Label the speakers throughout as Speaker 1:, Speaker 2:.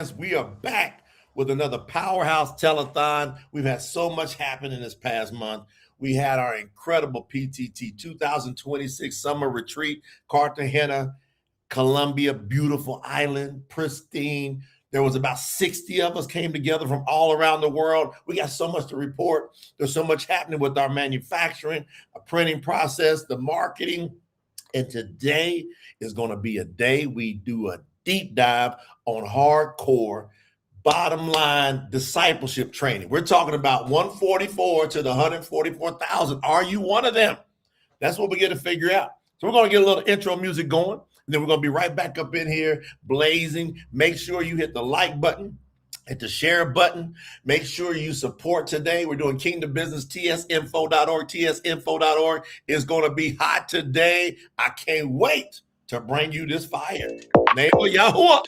Speaker 1: We are back with another powerhouse telethon. We've had so much happen in this past month. We had our incredible PTT 2026 summer retreat, Cartagena, Colombia, beautiful island, pristine. There was about 60 of us came together from all around the world. We got so much to report. There's so much happening with our manufacturing, our printing process, the marketing. And today is going to be a day we do a deep dive on hardcore bottom line discipleship training. We're talking about 144 to the 144,000. Are you one of them? That's what we get to figure out. So we're going to get a little intro music going, and then we're going to be right back up in here blazing. Make sure you hit the like button, hit the share button. Make sure you support today. We're doing Kingdom Business, tsinfo.org. tsinfo.org is going to be hot today. I can't wait to bring you this fire. Name of Yahuwah.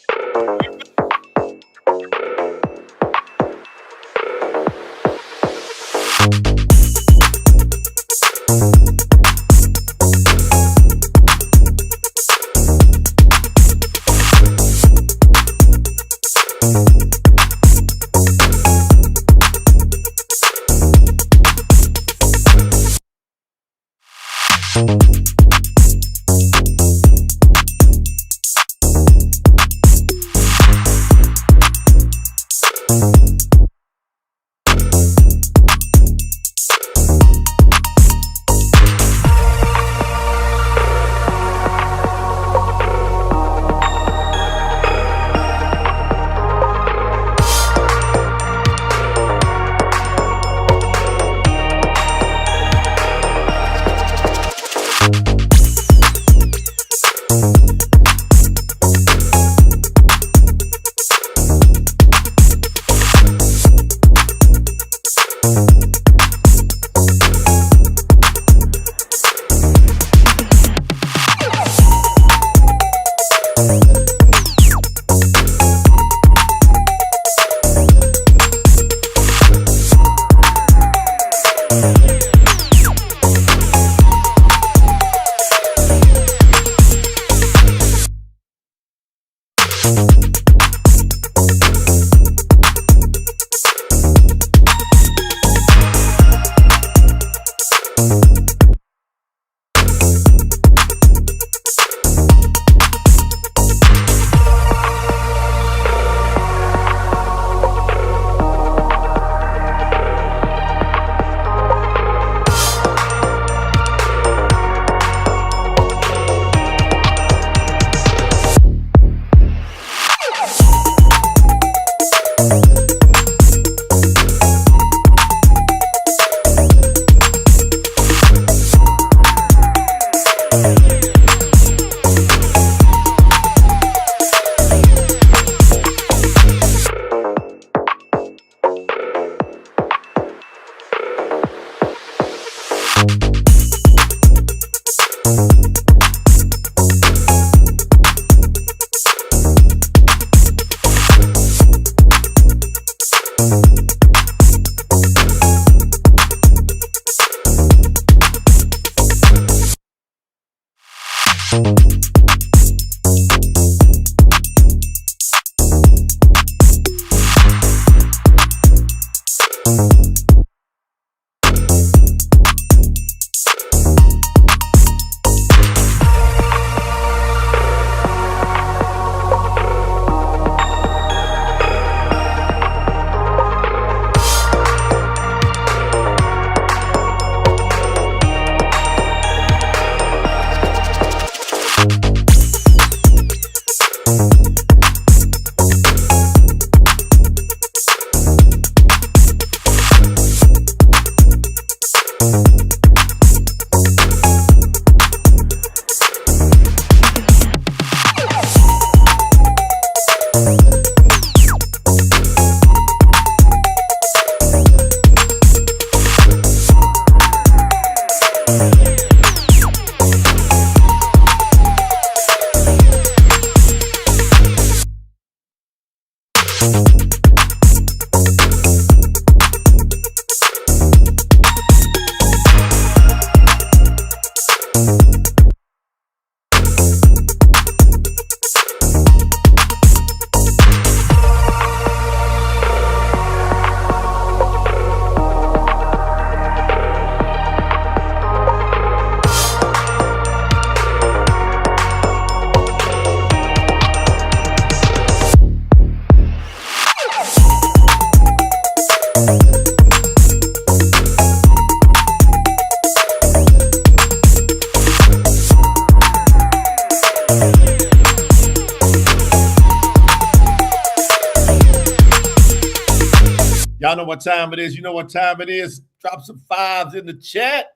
Speaker 1: Y'all know what time it is. You know what time it is. Drop some fives in the chat.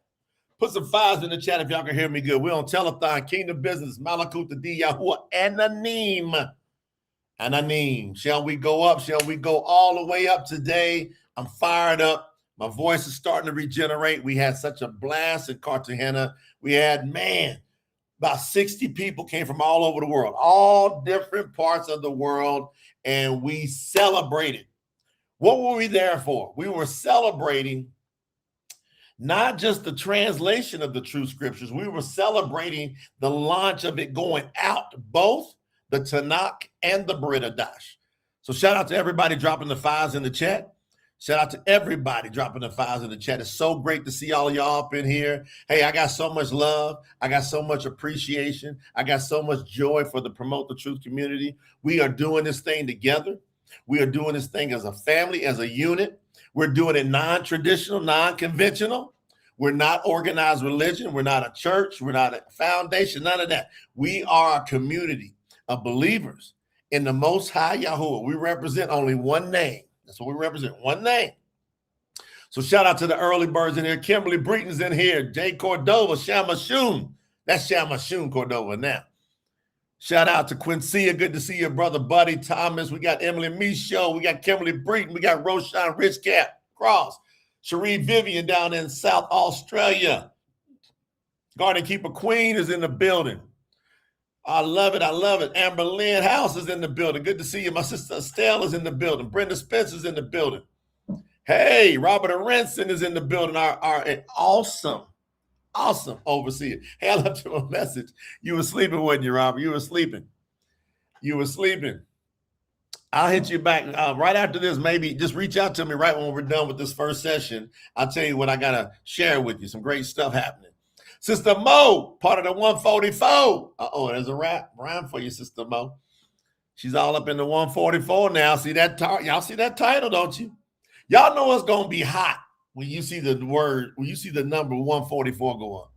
Speaker 1: Put some fives in the chat if y'all can hear me good. We're on Telethon, Kingdom Business, Malakuta D, Yahuwah, Ananim. Ananim. Shall we go up? Shall we go all the way up today? I'm fired up. My voice is starting to regenerate. We had such a blast in Cartagena. We had, about 60 people came from all over the world, all different parts of the world, and we celebrated. What were we there for? We were celebrating not just the translation of the Truth Scriptures, we were celebrating the launch of it going out, both the Tanakh and the Bariyt Hadash. So shout out to everybody dropping the fives in the chat. Shout out to everybody dropping the fives in the chat. It's so great to see all of y'all up in here. Hey, I got so much love. I got so much appreciation. I got so much joy for the Promote the Truth community. We are doing this thing together. We are doing this thing as a family, as a unit. We're doing it non-traditional, non-conventional. We're not organized religion. We're not a church. We're not a foundation, none of that. We are a community of believers in the Most High Yahuwah. We represent only one name. That's what we represent, one name. So shout out to the early birds in here. Kimberly Breeton's in here. Jay Cordova, Shamashun. That's Shamashun Cordova now. Shout out to Quincy. Good to see you, brother Buddy Thomas. We got Emily Michaud. We got Kimberly Breeton. We got Roshan Richcap Cross. Cherie Vivian down in South Australia. Garden Keeper Queen is in the building. I love it. I love it. Amber Lynn House is in the building. Good to see you. My sister Estelle is in the building. Brenda Spencer's in the building. Hey, Robert Arenson is in the building. Our awesome overseer. Hey, I left you a message. You were sleeping, wasn't you, Robert? You were sleeping. I'll hit you back right after this. Maybe just reach out to me right when we're done with this first session. I'll tell you what I got to share with you. Some great stuff happening. Sister Mo, part of the 144. There's a rhyme for you, Sister Mo. She's all up in the 144 now. See that? Y'all see that title, don't you? Y'all know it's going to be hot when you see the number 144 go up.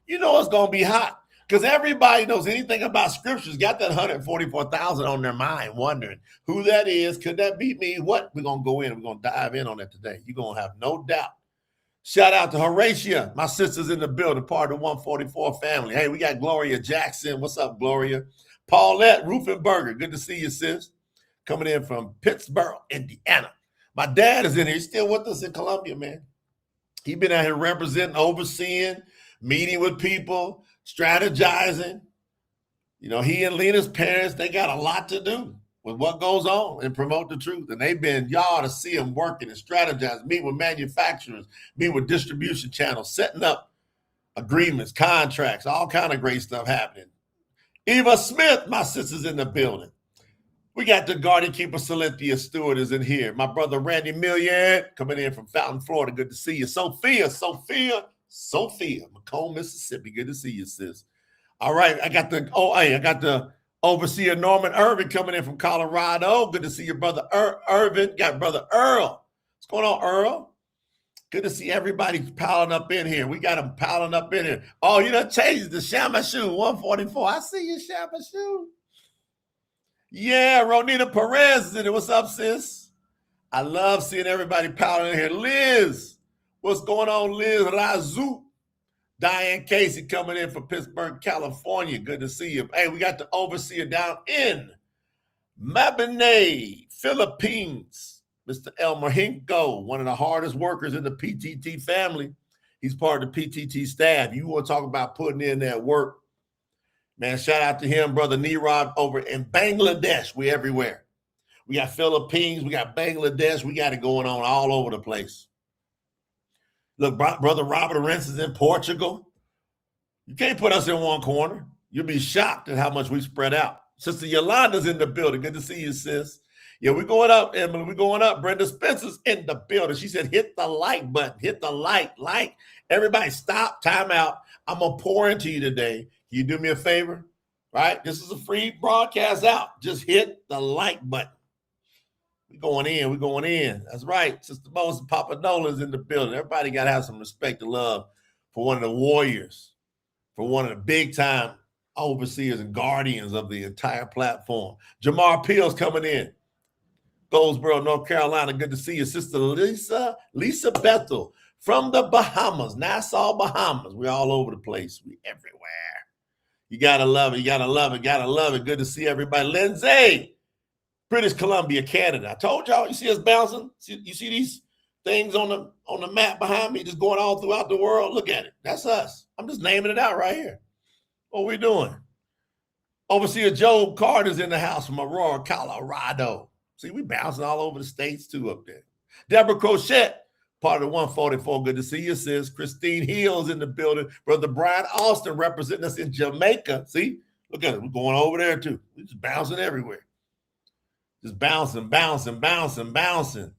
Speaker 1: You know it's going to be hot because everybody knows anything about scriptures got that 144,000 on their mind, wondering who that is. Could that be me? What? We're going to go in. We're going to dive in on that today. You're going to have no doubt. Shout out to Horatia. My sister's in the building, part of the 144 family. Hey, we got Gloria Jackson. What's up, Gloria? Paulette Ruffenberger. Good to see you, sis. Coming in from Pittsburgh, Indiana. My dad is in here. He's still with us in Columbia, man. He's been out here representing, overseeing, meeting with people, strategizing. You know, he and Lena's parents, they got a lot to do with what goes on and Promote the Truth. And y'all ought to see them working and strategizing, meet with manufacturers, meet with distribution channels, setting up agreements, contracts, all kind of great stuff happening. Eva Smith, my sister's in the building. We got the Guardian Keeper Cynthia Stewart is in here. My brother Randy Millian coming in from Fountain, Florida. Good to see you. Sophia, Macomb, Mississippi. Good to see you, sis. All right, I got the Overseer Norman Irvin coming in from Colorado. Good to see your brother Irvin. Got brother Earl. What's going on, Earl? Good to see everybody piling up in here. We got them piling up in here. Oh, you done changed the Shamashu 144. I see you, Shamashu. Yeah, Ronita Perez is in it. What's up, sis? I love seeing everybody piling in here. Liz, what's going on, Liz Razu? Diane Casey coming in from Pittsburgh, California. Good to see you. Hey, we got the overseer down in Mabinay, Philippines. Mr. Elmer Hinko, one of the hardest workers in the PTT family. He's part of the PTT staff. You want to talk about putting in that work. Man, shout out to him, brother Nirod over in Bangladesh. We're everywhere. We got Philippines. We got Bangladesh. We got it going on all over the place. Look, brother Robert Arentz is in Portugal. You can't put us in one corner. You'll be shocked at how much we spread out. Sister Yolanda's in the building. Good to see you, sis. Yeah, we're going up, Emily. We're going up. Brenda Spencer's in the building. She said, hit the like button. Hit the like. Everybody stop, time out. I'm going to pour into you today. Can you do me a favor? Right? This is a free broadcast out. Just hit the like button. We're going in. That's right. Sister Moses Papa Nola's in the building. Everybody got to have some respect and love for one of the warriors, for one of the big-time overseers and guardians of the entire platform. Jamar Peel's coming in. Goldsboro, North Carolina. Good to see you. Sister Lisa Bethel from the Bahamas, Nassau, Bahamas. We're all over the place. We everywhere. You got to love it. You got to love it. Got to love it. Good to see everybody. Lindsay, British Columbia, Canada. I told y'all, you see us bouncing? You see these things on the map behind me just going all throughout the world? Look at it. That's us. I'm just naming it out right here. What we doing? Overseer Joe Carter's in the house from Aurora, Colorado. See, we bouncing all over the states too up there. Deborah Crochette, part of the 144. Good to see you, sis. Christine Hill's in the building. Brother Brian Austin representing us in Jamaica. See, look at it. We're going over there too. We're just bouncing everywhere. Just bouncing, bouncing, bouncing, bouncing.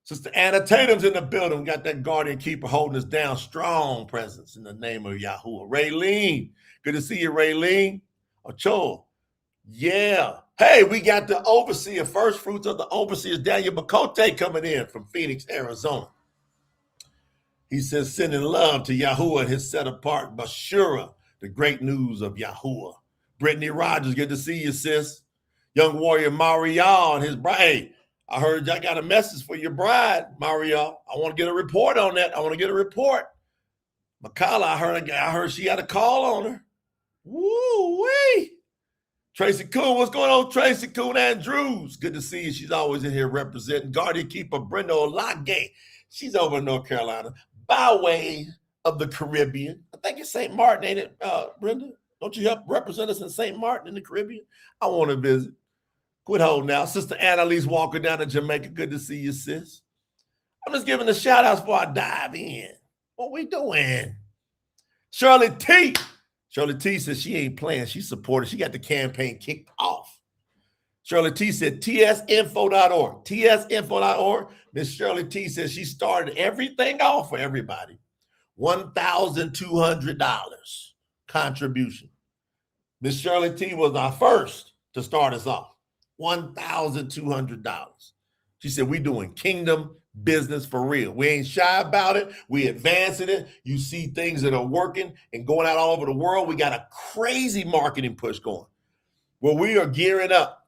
Speaker 1: Sister Anna Tatum's in the building. We got that guardian keeper holding us down. Strong presence in the name of Yahuwah. Raylene. Good to see you, Raylene. Ochoa. Yeah. Hey, we got the overseer, first fruits of the overseers, Daniel Bacote, coming in from Phoenix, Arizona. He says, sending love to Yahuwah and his set apart Bashura, the great news of Yahuwah. Brittany Rogers, good to see you, sis. Young warrior Marial and his bride. Hey, I heard y'all got a message for your bride, Marial. I want to get a report on that. I want to get a report. Makala, I heard she had a call on her. Woo-wee. Tracy Coon, what's going on, Tracy Coon Andrews? Good to see you. She's always in here representing. Guardian Keeper Brenda Olage. She's over in North Carolina by way of the Caribbean. I think it's St. Martin, ain't it, Brenda? Don't you help represent us in St. Martin in the Caribbean? I want to visit. Quit holding out. Sister Annalise Walker down in Jamaica. Good to see you, sis. I'm just giving the shout outs before I dive in. What we doing? Shirley T. Shirley T says she ain't playing. She's supported. She got the campaign kicked off. Shirley T said tsinfo.org. tsinfo.org. Miss Shirley T says she started everything off for everybody. $1,200 contribution. Miss Shirley T was our first to start us off. $1,200. She said, we doing kingdom business for real. We ain't shy about it. We advancing it. You see things that are working and going out all over the world. We got a crazy marketing push going where we are gearing up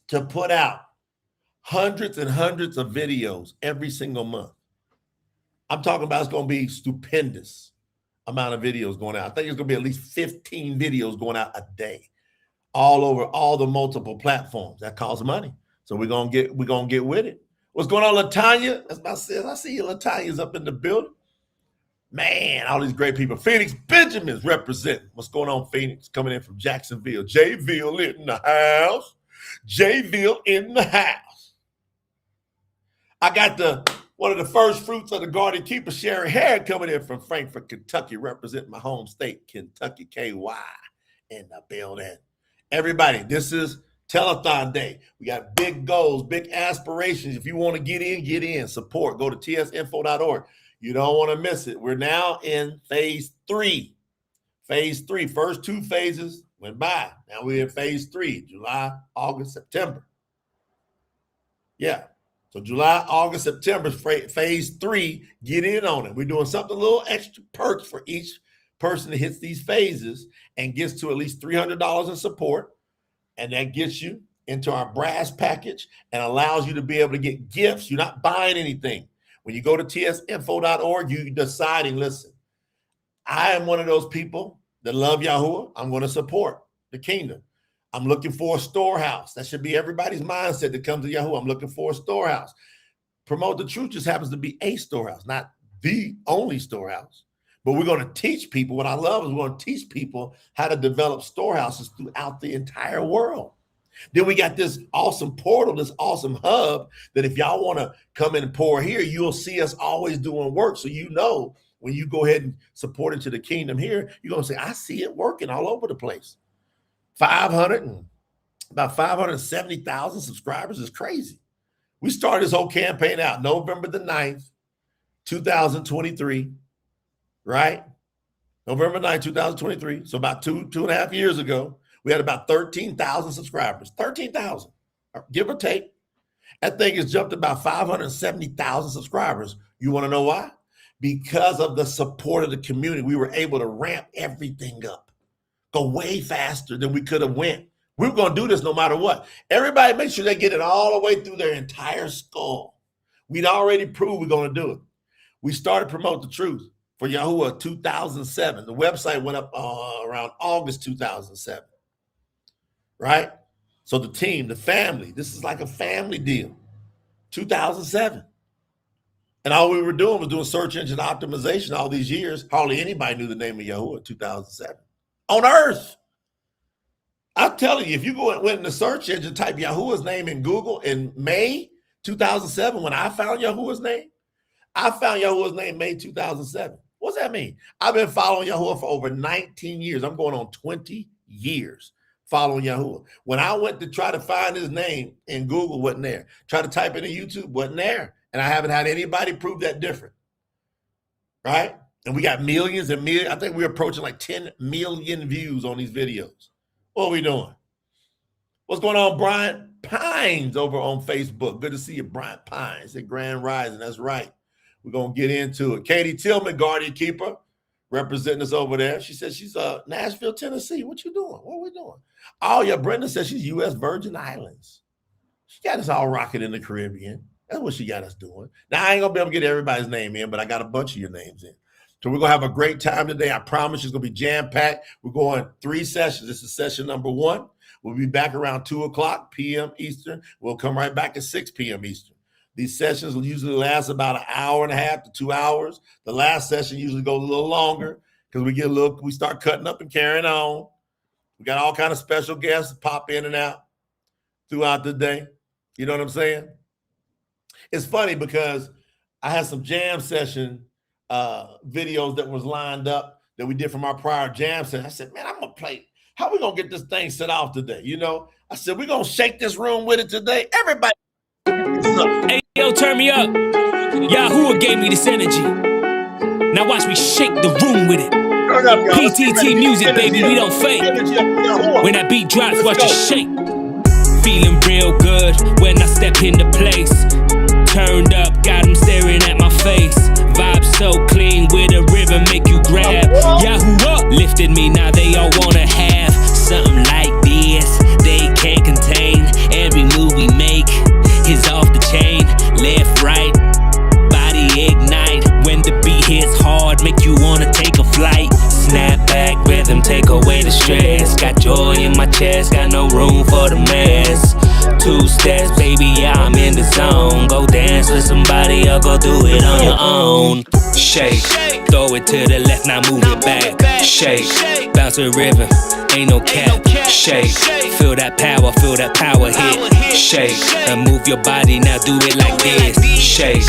Speaker 1: to put out hundreds and hundreds of videos every single month. I'm talking about it's going to be stupendous amount of videos going out. I think it's going to be at least 15 videos going out a day all over all the multiple platforms. That costs money. So we're going to get with it. What's going on, LaTanya? As I said, I see you. LaTanya's up in the building. Man, all these great people. Phoenix Benjamin's representing. What's going on, Phoenix? Coming in from Jacksonville. Jayville in the house. Jayville in the house. I got one of the first fruits of the Guardian Keeper, Sharon Harrod, coming in from Frankfort, Kentucky, representing my home state, Kentucky, KY, in the building. Everybody, this is Telethon Day. We got big goals, big aspirations. If you want to get in, support. Go to tsinfo.org. You don't want to miss it. We're now in phase 3. Phase 3. First 2 phases went by. Now we're in phase 3, July, August, September. Yeah. So July, August, September, phase 3, get in on it. We're doing something, a little extra perks for each person that hits these phases and gets to at least $300 in support. And that gets you into our brass package and allows you to be able to get gifts. You're not buying anything. When you go to tsinfo.org, you're deciding, listen, I am one of those people that love Yahuwah. I'm going to support the kingdom. I'm looking for a storehouse. That should be everybody's mindset that comes to Yahuwah. I'm looking for a storehouse. Promote the Truth just happens to be a storehouse, not the only storehouse. But we're going to teach people. What I love is we're going to teach people how to develop storehouses throughout the entire world. Then we got this awesome portal, this awesome hub that if y'all want to come in and pour here, you'll see us always doing work. So you know when you go ahead and support into the kingdom here, you're going to say, I see it working all over the place. About 570,000 subscribers is crazy. We started this whole campaign out November the 9th, 2023. Right? November 9, 2023. So about two and a half years ago, we had about 13,000 subscribers. 13,000, give or take. That thing has jumped about 570,000 subscribers. You want to know why? Because of the support of the community, we were able to ramp everything up, go way faster than we could have went We're going to do this no matter what. Everybody make sure they get it all the way through their entire skull. We'd already proved we're going to do it. We started promoting the truth for Yahuwah 2007. The website went up around August 2007, right? So the team, the family, this is like a family deal. 2007. And all we were doing was doing search engine optimization all these years. Hardly anybody knew the name of Yahuwah in 2007 on earth. I'm telling you, if you went in the search engine, type Yahuwah's name in Google in May 2007, when I found Yahuwah's name, I found Yahuwah's name May 2007. What's that mean? I've been following Yahuwah for over 19 years. I'm going on 20 years following Yahuwah. When I went to try to find his name in Google, wasn't there. Try to type it in YouTube, wasn't there. And I haven't had anybody prove that different, right? And we got millions and millions. I think we're approaching like 10 million views on these videos. What are we doing? What's going on, Brian Pines over on Facebook? Good to see you, Brian Pines at Grand Rising. That's right. We're going to get into it. Katie Tillman, Guardian Keeper, representing us over there. She says she's Nashville, Tennessee. What you doing? What are we doing? Oh, yeah, Brenda says she's U.S. Virgin Islands. She got us all rocking in the Caribbean. That's what she got us doing. Now, I ain't going to be able to get everybody's name in, but I got a bunch of your names in. So we're going to have a great time today. I promise it's going to be jam-packed. We're going 3 sessions. This is session number 1. We'll be back around 2 o'clock p.m. Eastern. We'll come right back at 6 p.m. Eastern. These sessions will usually last about an hour and a half to 2 hours. The last session usually goes a little longer because we start cutting up and carrying on. We got all kind of special guests pop in and out throughout the day. You know what I'm saying? It's funny because I had some jam session videos that was lined up that we did from our prior jam session. I said, man, I'm going to play. How are we going to get this thing set off today? You know, I said, we're going to shake this room with it today. Everybody.
Speaker 2: Hey, yo, turn me up. Yahuwah gave me this energy. Now watch me shake the room with it. PTT music, baby, we don't fake. When that beat drops, watch it shake. Feeling real good when I step into place. Turned up, got them staring at my face. Vibe so clean with a rhythm make you grab. Yahuwah lifted me, now they all wanna have something like this. They can't contain every move we make. Is off the chain, left, right, body ignite. When the beat hits hard, make you wanna take a flight. Snap back, rhythm, take away the stress. Got joy in my chest, got no room for the mess. 2 steps, baby, yeah, I'm in the zone. Go dance with somebody or go do it on your own. Shake, throw it to the left, now move it back. Shake, bounce a rhythm, ain't no cap. Shake, feel that power hit. Shake, and move your body, now do it like this. Shake,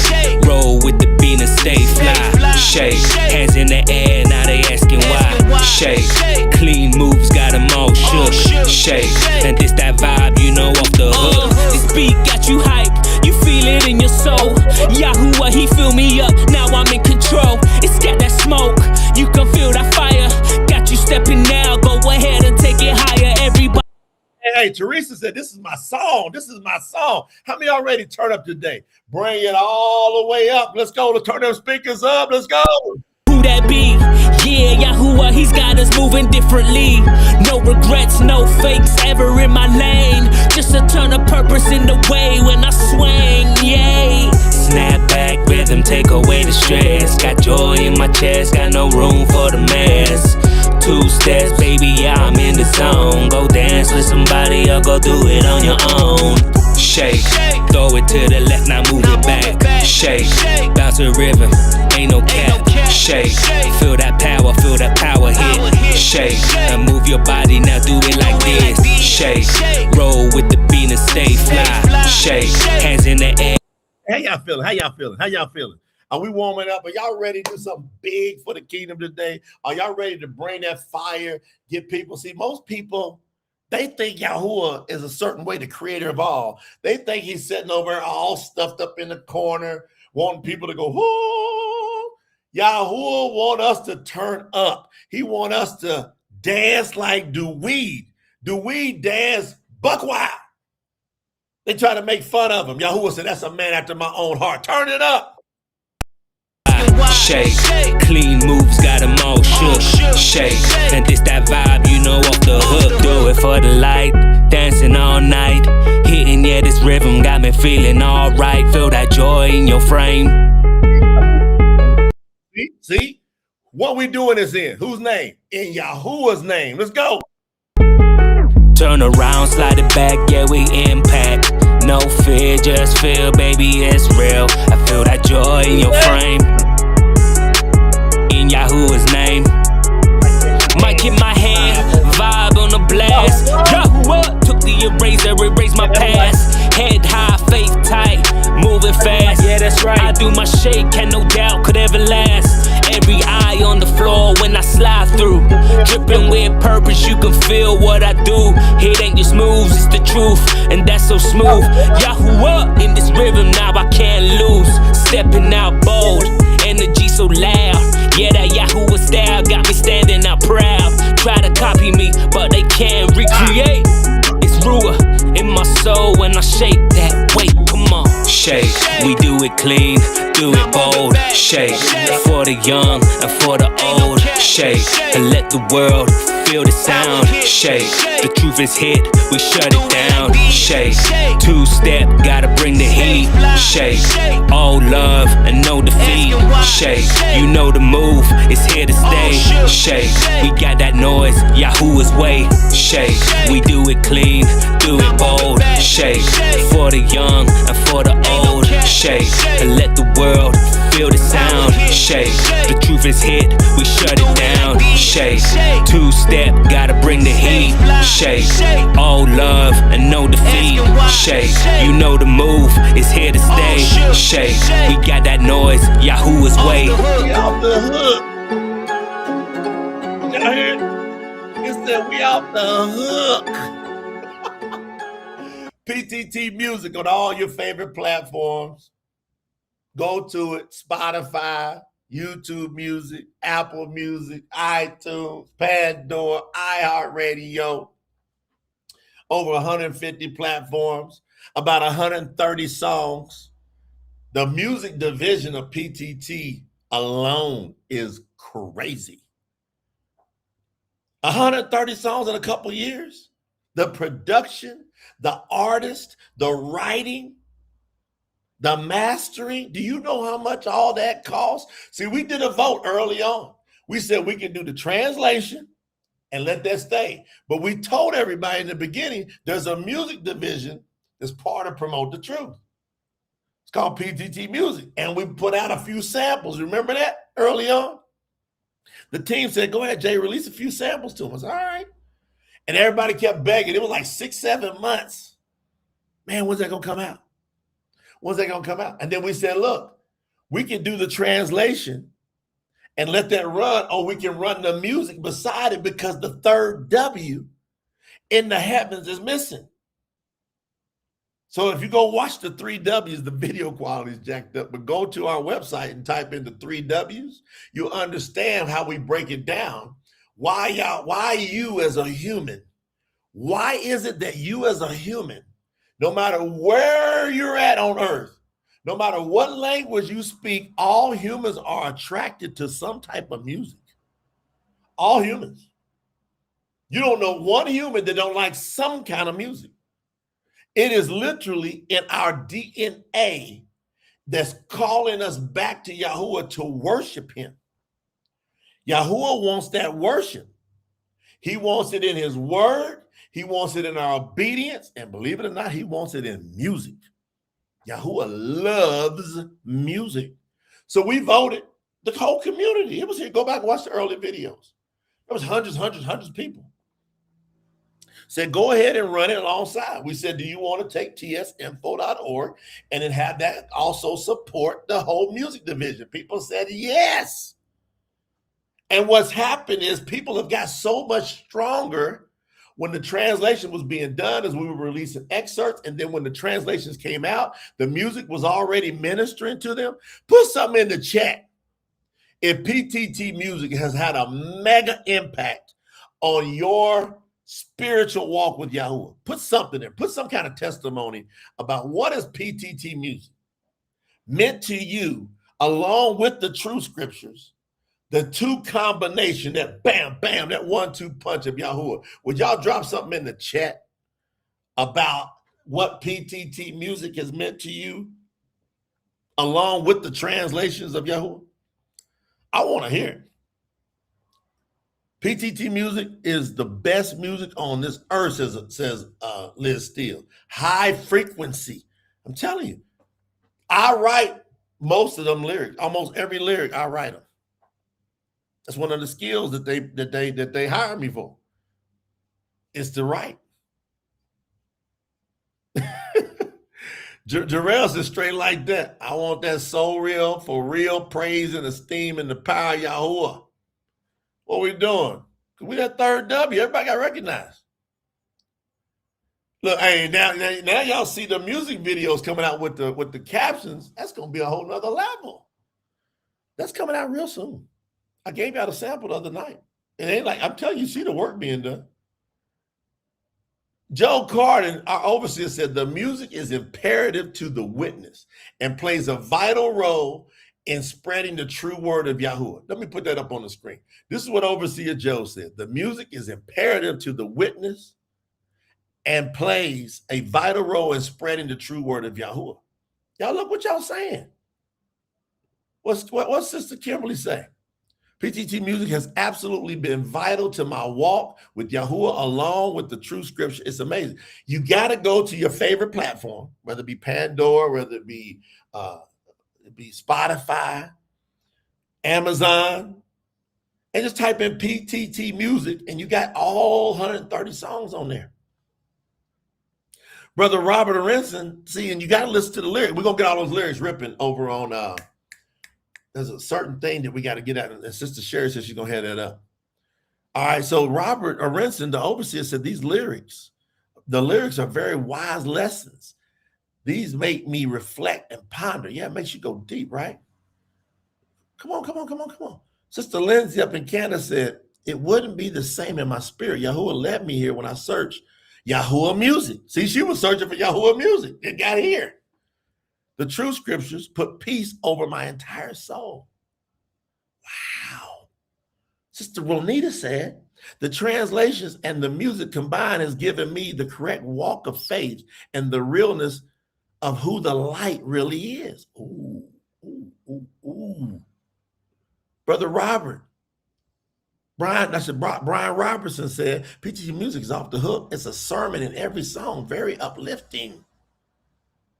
Speaker 2: roll with the beat and stay fly. Shake, hands in the air, now they asking why. Shake, clean moves, got them all shook. Shake, and this that vibe, you know, off the hook. This beat got you hype, you feel it in your soul. Yahuwah, he fill me up, now I'm in control. It's got that smoke, you can feel that fire. Got you stepping now, go ahead and take it higher, everybody.
Speaker 1: Hey, Teresa said, this is my song. This is my song. How many already turn up today? Bring it all the way up. Let's go. Let's turn them speakers up. Let's go.
Speaker 2: Who that be? Yeah, Yahuwah, he's got us moving differently. No regrets, no fakes ever in my lane. Just a ton of purpose in the way when I swing, yay. Snap back, rhythm, take away the stress. Got joy in my chest, got no room for the mess. 2 steps, baby, yeah, I'm in the zone. Go dance with somebody or go do it on your own. Shake, throw it to the left, now move it back. Shake, bounce a rhythm, ain't no cap. Shake, feel that power hit. Shake, and move your body, now do it like this. Shake, roll with the beat and stay fly. Shake, hands in the air.
Speaker 1: How y'all feeling? How y'all feeling? How y'all feeling? Are we warming up? Are y'all ready to do something big for the kingdom today? Are y'all ready to bring that fire, get people? See, most people, they think Yahuwah is a certain way, the creator of all. They think he's sitting over all stuffed up in the corner, wanting people to go, whoo. Yahuwah want us to turn up. He want us to dance like do we dance buck wild. They try to make fun of him. Yahuwah said, that's a man after my own heart. Turn it up.
Speaker 2: Shake. Clean moves got them all shook. Shake. And this that vibe, you know, off the hook. Do it for the light, dancing all night. Hitting, yeah, this rhythm got me feeling alright. Feel that joy in your frame.
Speaker 1: See? What we doing is in whose name? In Yahuwah's name. Let's go.
Speaker 2: Turn around, slide it back, yeah, we impact. No fear, just feel, baby, it's real. I feel that joy in your frame. In Yahuwah's name. Might hit my hand, vibe on the blast. Yahuwah took the eraser, erased my past. Head high, faith tight, moving fast. Yeah, that's right. I do my shake, and no doubt could ever last. Every eye on the floor when I slide through. Dripping with purpose, you can feel what I do. It ain't just moves, it's the truth, and that's so smooth. Yahuwah in this rhythm, now I can't lose. Stepping out bold, energy so loud. Yeah, that Yahuwah style got me standing out proud. Try to copy me, but they can't recreate. It's Ruah in my soul when I shake that weight. Come on, shake. We do it clean, do it bold. Shake for the young and for the old. Shake and let the world feel the sound. Shake. The truth is hit, we shut it down. Shake. Two-step, gotta bring the heat. Shake. All love and no defeat. Shake. You know the move is here to stay. Shake. We got that noise, Yahuwah's way. Shake. We do it clean, do it bold. Shake. For the young and for the old. Shake. And let the world feel the sound. Shake. The truth is hit, we shut it down. Shake. Two-step, gotta bring the heat. Shake. All love and no defeat. Shake. You know the move is here to stay. Shake. We got that noise, Yahuwah's way.
Speaker 1: We off the hook. Y'all hear it? It said we off the hook. PTT Music on all your favorite platforms. Go to it. Spotify, YouTube Music, Apple Music, iTunes, Pandora, iHeartRadio. Over 150 platforms, about 130 songs. The music division of PTT alone is crazy. 130 songs in a couple years. The production, the artist, the writing, the mastering. Do you know how much all that costs? See, we did a vote early on. We said we can do the translation and let that stay. But we told everybody in the beginning, there's a music division that's part of Promote the Truth. It's called PTT Music. And we put out a few samples. Remember that early on? The team said, go ahead, Jay, release a few samples to us. All right. And everybody kept begging. It was like 6-7 months. Man, when's that going to come out? When's that going to come out? And then we said, look, we can do the translation and let that run, or we can run the music beside it because the third W in the heavens is missing. So if you go watch the 3 W's, the video quality is jacked up, but go to our website and type in the 3 W's, you'll understand how we break it down. Why you as a human? Why is it that you as a human, no matter where you're at on earth, no matter what language you speak, all humans are attracted to some type of music. All humans. You don't know one human that don't like some kind of music. It is literally in our DNA that's calling us back to Yahuwah to worship him. Yahuwah wants that worship. He wants it in his word. He wants it in our obedience. And believe it or not, he wants it in music. Yahuwah loves music. So we voted, the whole community. It was here. Go back and watch the early videos. There was hundreds of people. Said, go ahead and run it alongside. We said, do you want to take tsinfo.org and then have that also support the whole music division? People said yes. And what's happened is people have got so much stronger when the translation was being done as we were releasing excerpts. And then when the translations came out, the music was already ministering to them. Put something in the chat. If PTT Music has had a mega impact on your spiritual walk with Yahuwah, put something there. Put some kind of testimony about what is PTT Music meant to you along with the Truth Scriptures, the two combination, that bam, bam, that 1-2 punch of Yahuwah. Would y'all drop something in the chat about what PTT music has meant to you, along with the translations of Yahuwah? I want to hear it. PTT music is the best music on this earth, says Liz Steele. High frequency. I'm telling you, I write most of them lyrics. Almost every lyric, I write them. That's one of the skills that they hire me for, is to write. Jarrell says straight like that. I want that soul real, for real praise and esteem and the power of Yahuwah. What we doing? We that third W. Everybody got recognized. Look, hey, now y'all see the music videos coming out with the captions. That's gonna be a whole nother level. That's coming out real soon. I gave y'all a sample the other night. It ain't like, I'm telling you, see the work being done. Joe Carden, our overseer, said the music is imperative to the witness and plays a vital role in spreading the true word of Yahuwah. Let me put that up on the screen. This is what Overseer Joe said. The music is imperative to the witness and plays a vital role in spreading the true word of Yahuwah. Y'all look what y'all saying. What's Sister Kimberly saying? PTT music has absolutely been vital to my walk with Yahuwah, along with the Truth Scripture. It's amazing. You got to go to your favorite platform, whether it be Pandora, whether it be Spotify, Amazon, and just type in PTT music, and you got all 130 songs on there. Brother Robert Aronson, see, and you got to listen to the lyrics. We're going to get all those lyrics ripping over on there's a certain thing that we got to get at, and Sister Sherry says she's going to head that up. All right, so Robert Aronson, the overseer, said the lyrics are very wise lessons. These make me reflect and ponder. Yeah, it makes you go deep, right? Come on. Sister Lindsay up in Canada said, it wouldn't be the same in my spirit. Yahuwah led me here when I searched Yahuwah music. See, she was searching for Yahuwah music. It got here. The Truth Scriptures put peace over my entire soul. Wow. Sister Ronita said, the translations and the music combined has given me the correct walk of faith and the realness of who the light really is. Ooh. Brother Brian Robertson said, PTT music is off the hook. It's a sermon in every song, very uplifting.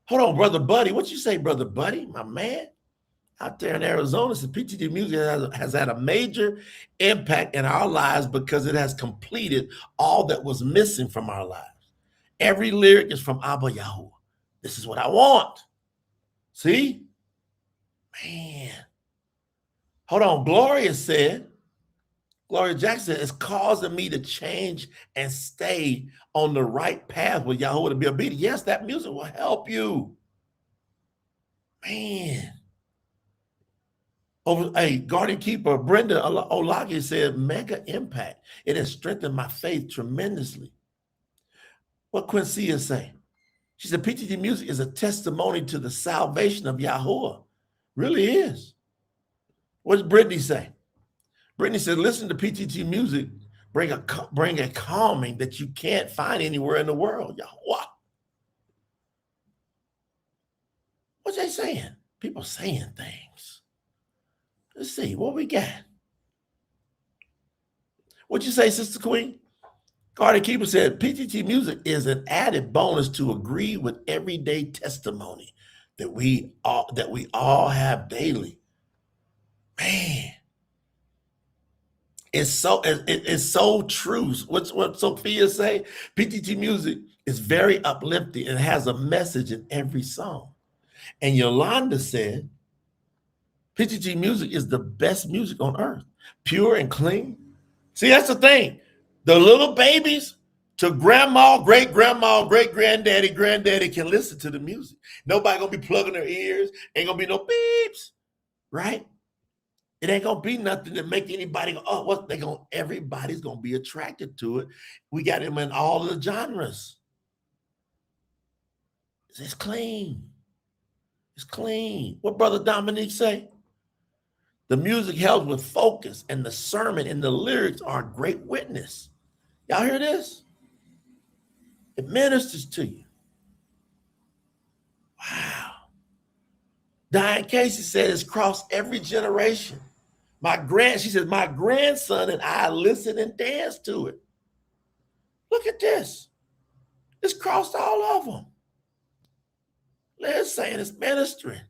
Speaker 1: Hold on, Brother Buddy. What you say, Brother Buddy, my man? Out there in Arizona, says PTT music has had a major impact in our lives because it has completed all that was missing from our lives. Every lyric is from Abba Yahuwah. This is what I want. See? Man. Hold on. Gloria Jackson is causing me to change and stay on the right path with Yahuwah, to be obedient. Yes, that music will help you. Man. Guardian Keeper Brenda Olagi said, mega impact. It has strengthened my faith tremendously. What Quincy is saying? She said, PTT music is a testimony to the salvation of Yahuwah. Really is. What does Brittany say? Brittany said, listen to PTT music, bring a calming that you can't find anywhere in the world. Yahuwah. What's they saying? People saying things. Let's see what we got. What'd you say, Sister Queen? Carter Keeper said, PTT music is an added bonus to agree with everyday testimony that we all have daily. Man, it's so true. What Sophia say? PTT music is very uplifting and has a message in every song. And Yolanda said, PTT music is the best music on earth, pure and clean. See, that's the thing. The little babies to grandma, great-grandma, great-granddaddy, granddaddy can listen to the music. Nobody gonna be plugging their ears. Ain't gonna be no beeps, right? It ain't gonna be nothing that make anybody go, oh, what they gonna, everybody's gonna be attracted to it. We got them in all the genres. It's clean. It's clean. What Brother Dominique say? The music helps with focus, and the sermon and the lyrics are a great witness. Y'all hear this? It ministers to you. Wow. Diane Casey said it's crossed every generation. She says, my grandson and I listen and dance to it. Look at this. It's crossed all of them. Liz saying it's ministering.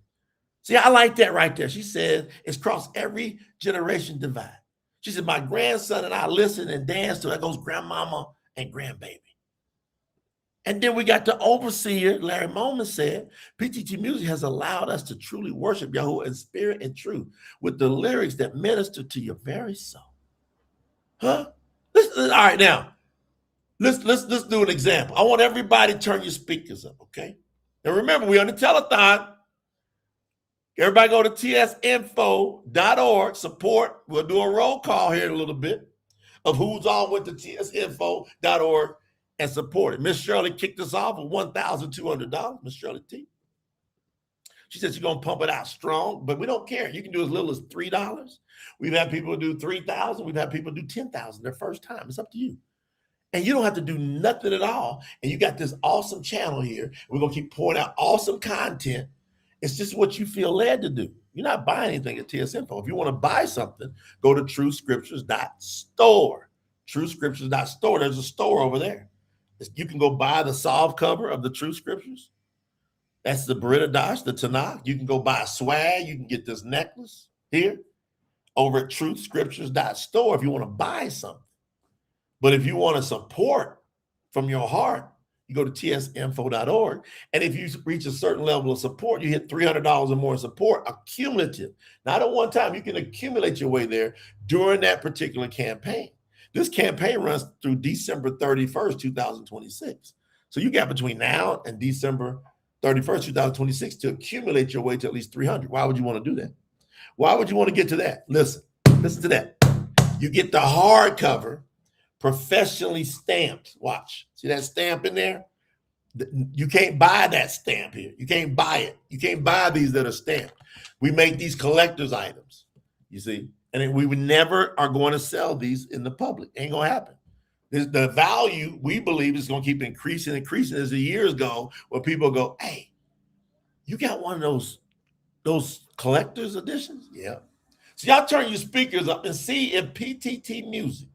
Speaker 1: See, I like that right there. She said it's crossed every generation divide. She said, my grandson and I listen and dance to it. That goes grandmama and grandbaby. And then we got the overseer, Larry Moman said, PTT Music has allowed us to truly worship Yahuwah in spirit and truth with the lyrics that minister to your very soul. Huh? All right, now, let's do an example. I want everybody to turn your speakers up, okay? And remember, we're on the telethon. Everybody go to TSinfo.org, support. We'll do a roll call here in a little bit of who's all with the TSinfo.org and support it. Miss Shirley kicked us off with $1,200, Miss Shirley T. She said she's going to pump it out strong, but we don't care. You can do as little as $3. We've had people do $3,000. We've had people do $10,000 their first time. It's up to you. And you don't have to do nothing at all. And you got this awesome channel here. We're going to keep pouring out awesome content. It's just what you feel led to do. You're not buying anything at TSinfo. If you want to buy something, go to TruthScriptures.Store. TruthScriptures.Store. There's a store over there. You can go buy the soft cover of the Truth Scriptures. That's the Bariyt Hadash, the Tanak. You can go buy swag. You can get this necklace here over at TruthScriptures.Store if you want to buy something. But if you want to support from your heart, you go to TSinfo.org. And if you reach a certain level of support, you hit $300 or more in support, accumulative. Not at one time. You can accumulate your way there during that particular campaign. This campaign runs through December 31st, 2026. So you got between now and December 31st, 2026 to accumulate your way to at least 300. Why would you want to do that? Why would you want to get to that? Listen to that. You get the hardcover, professionally stamped. Watch. See that stamp in there? You can't buy that stamp here. You can't buy it. You can't buy these that are stamped. We make these collector's items, you see? And we would never are going to sell these in the public. Ain't going to happen. The value, we believe, is going to keep increasing as the years go, where people go, hey, you got one of those collector's editions? Yeah. So y'all turn your speakers up and see if PTT Music,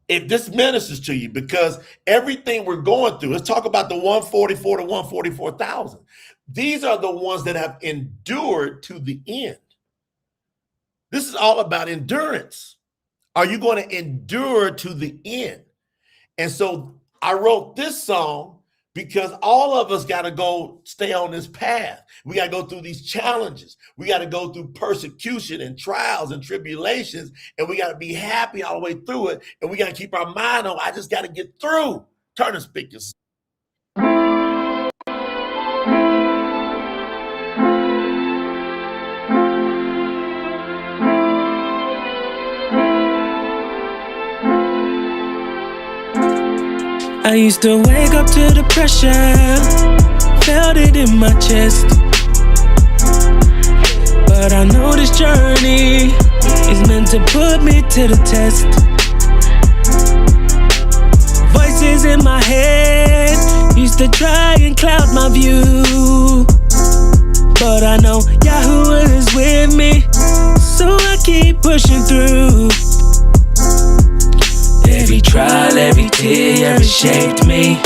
Speaker 1: if this ministers to you, because everything we're going through, let's talk about the 144 to 144,000. These are the ones that have endured to the end. This is all about endurance. Are you going to endure to the end? And so I wrote this song because all of us got to go stay on this path. We got to go through these challenges. We got to go through persecution and trials and tribulations, and we got to be happy all the way through it. And we got to keep our mind on, I just got to get through. Turn the speakers.
Speaker 2: I used to wake up to the pressure, felt it in my chest. But I know this journey is meant to put me to the test. Voices in my head used to try and cloud my view, but I know Yahuwah is with me, so I keep pushing through. Every trial, every tear, it shaped me.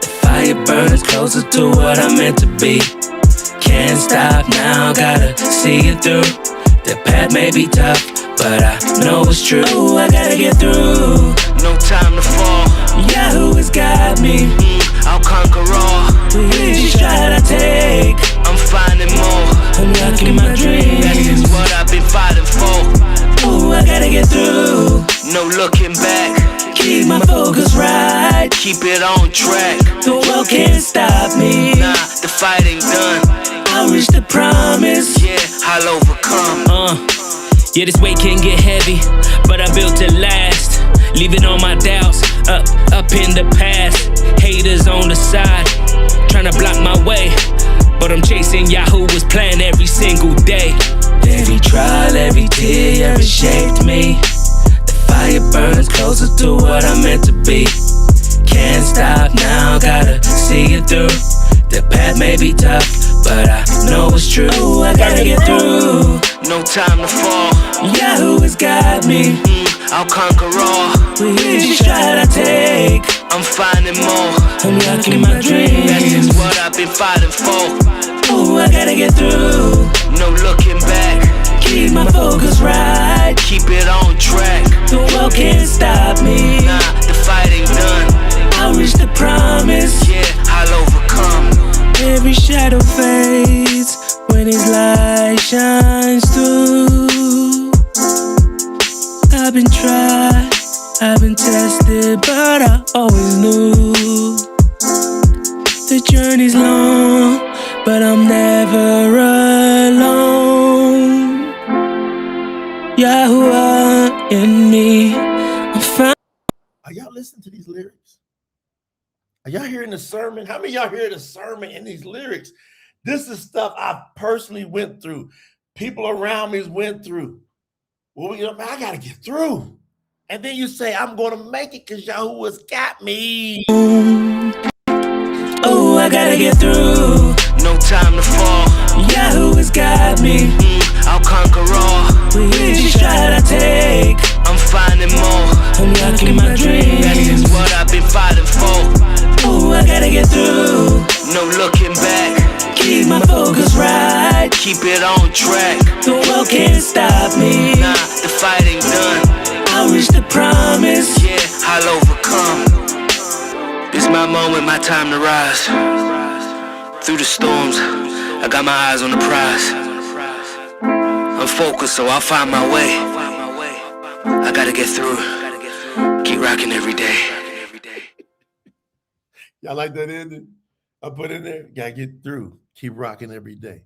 Speaker 2: The fire burns closer to what I'm meant to be. Can't stop now, gotta see it through. The path may be tough, but I know it's true. Ooh, I gotta get through. No time to fall. Yahuwah's got me. I'll conquer all. Each stride I take, I'm finding more. Unlocking my dreams. That's just what I've been fighting for. Ooh, I gotta get through. No looking back. Keep my focus right. Keep it on track. The world can't stop me. Nah, the fight ain't done. I'll reach the promise. Yeah, I'll overcome. Yeah, this weight can get heavy, but I built to last. Leaving all my doubts up in the past. Haters on the side, trying to block my way, but I'm chasing chasing Yahuwah's plan every single day.
Speaker 3: Every trial, every tear, every shaped me. The fire burns closer to what I'm meant to be. Can't stop now, gotta see it through. The path may be tough, but I know it's true. I gotta get through.
Speaker 2: No time to fall.
Speaker 3: Yahuwah's got me.
Speaker 2: I'll conquer all.
Speaker 3: With each stride I take,
Speaker 2: I'm finding more.
Speaker 3: unlocking my dreams.
Speaker 2: That's just what I've been fighting for.
Speaker 3: Ooh, I gotta get through.
Speaker 2: No looking back.
Speaker 3: Keep my focus right.
Speaker 2: Keep it on track.
Speaker 3: The world can't stop me.
Speaker 2: Nah, the fight ain't done.
Speaker 3: I'll reach the promise.
Speaker 2: Yeah, I'll overcome.
Speaker 3: Every shadow fades when his light shines through. I've been tried, I've been tested, but I always knew the journey's long, but I'm never alone. Yahuwah in me, I'm fine.
Speaker 1: Are y'all listening to these lyrics? Are y'all hearing the sermon? How many of y'all hear the sermon in these lyrics? This is stuff I personally went through. People around me went through. Well, I got to get through. And then you say, I'm going to make it because Yahuwah's got me.
Speaker 3: Oh, I gotta get through.
Speaker 2: No time to fall.
Speaker 3: Yahuwah's got me.
Speaker 2: I'll conquer all.
Speaker 3: With each stride I take,
Speaker 2: I'm finding more.
Speaker 3: unlocking my dreams.
Speaker 2: That's just what I've been fighting for.
Speaker 3: Ooh, I gotta get through.
Speaker 2: No looking back.
Speaker 3: Keep my focus right.
Speaker 2: Keep it on track.
Speaker 3: The world can't stop me.
Speaker 2: Nah, the fight ain't done.
Speaker 3: I'll reach the promise.
Speaker 2: Yeah, I'll overcome. This my moment, my time to rise. Through the storms, I got my eyes on the prize. I'm focused, so I'll find my way. I gotta get through. Keep rocking every day.
Speaker 1: Y'all like that ending? I put in there, gotta get through. Keep rocking every day.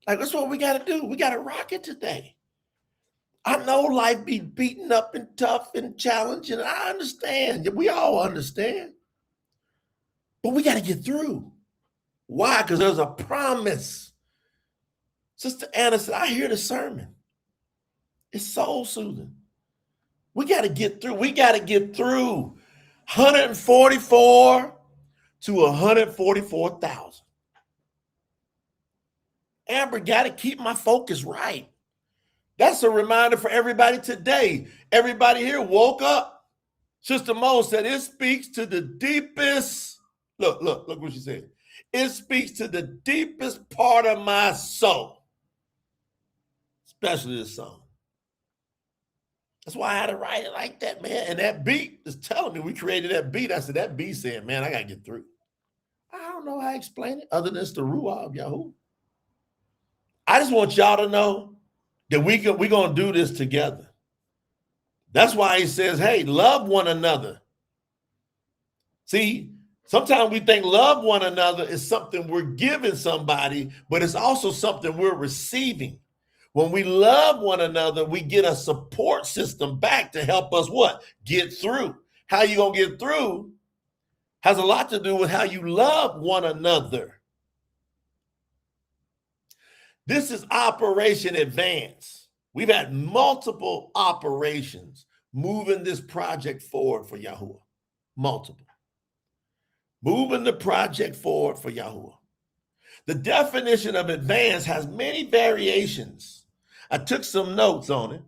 Speaker 1: Like, that's what we gotta do. We gotta rock it today. I know life be beaten up and tough and challenging. I understand. We all understand. But we gotta get through. Why? Because there's a promise. Sister Anna said, I hear the sermon. It's soul soothing. We gotta get through. We gotta get through 144 to 144,000. Amber, got to keep my focus right. That's a reminder for everybody today. Everybody here woke up. Sister Mo said it speaks to the deepest. Look what she said. It speaks to the deepest part of my soul, especially this song. That's why I had to write it like that, man. And that beat is telling me we created that beat. I said, that beat saying, man, I got to get through. I don't know how to explain it other than it's the Ruah of Yahoo. I just want y'all to know that we're going to do this together. That's why he says, hey, love one another. See, sometimes we think love one another is something we're giving somebody, but it's also something we're receiving. When we love one another, we get a support system back to help us what? Get through. How you going to get through has a lot to do with how you love one another. This is Operation Advance. We've had multiple operations moving this project forward for Yahuwah. Multiple. Moving the project forward for Yahuwah. The definition of advance has many variations. I took some notes on it.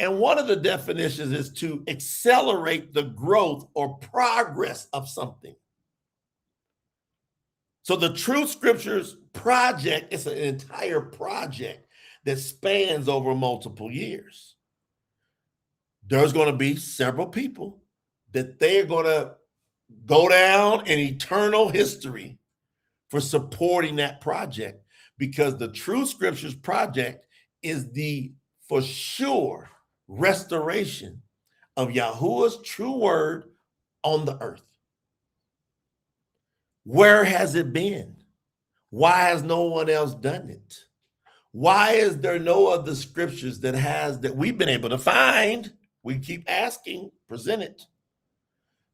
Speaker 1: And one of the definitions is to accelerate the growth or progress of something. So the Truth Scriptures project is an entire project that spans over multiple years. There's going to be several people that they're going to go down in eternal history for supporting that project, because the Truth Scriptures project is the for sure restoration of Yahuwah's true word on the earth. Where has it been? Why has no one else done it? Why is there no other scriptures that we've been able to find? We keep asking, present it,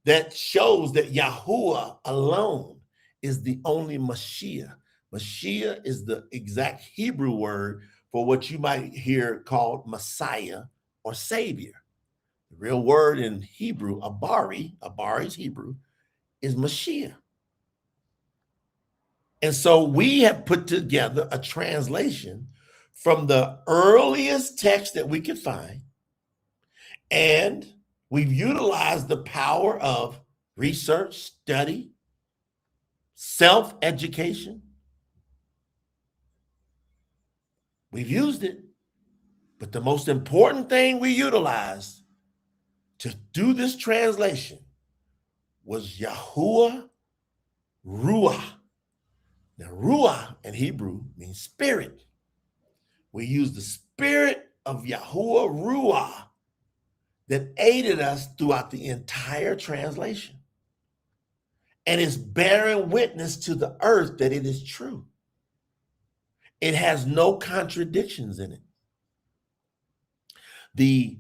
Speaker 1: that shows that Yahuwah alone is the only Mashiach, Mashiach is the exact Hebrew word for what you might hear called Messiah or Savior. The real word in Hebrew, Abari is Hebrew, is Mashiach. And so we have put together a translation from the earliest text that we could find, and we've utilized the power of research, study, self-education. We've used it, but the most important thing we utilized to do this translation was Yahuwah Ruah. Now, Ruah in Hebrew means spirit. We use the spirit of Yahuwah Ruah that aided us throughout the entire translation. And it's bearing witness to the earth that it is true. It has no contradictions in it. The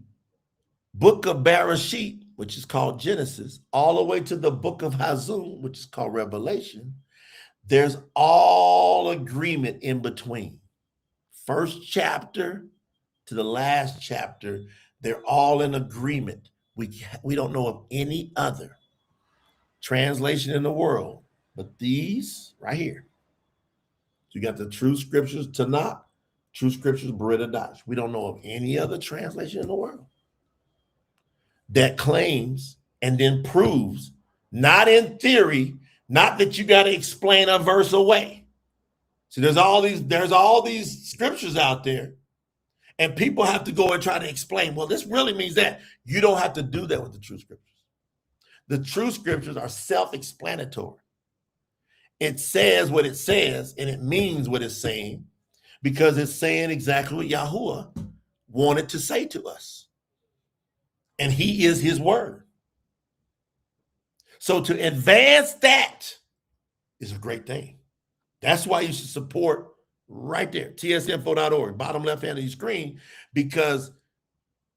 Speaker 1: book of Bereshit, which is called Genesis, all the way to the book of Hazum, which is called Revelation, there's all agreement in between. First chapter to the last chapter, they're all in agreement. We don't know of any other translation in the world but these right here. So you got the Truth Scriptures Tanak, Truth Scriptures Bariyt Hadash. We don't know of any other translation in the world that claims and then proves, not in theory, not that you got to explain a verse away. So there's all these scriptures out there, and people have to go and try to explain, well, this really means that. You don't have to do that with the Truth Scriptures. The Truth Scriptures are self-explanatory. It says what it says, and it means what it's saying, because it's saying exactly what Yahuwah wanted to say to us. And he is his word. So to advance that is a great thing. That's why you should support right there, tsinfo.org, bottom left hand of your screen, because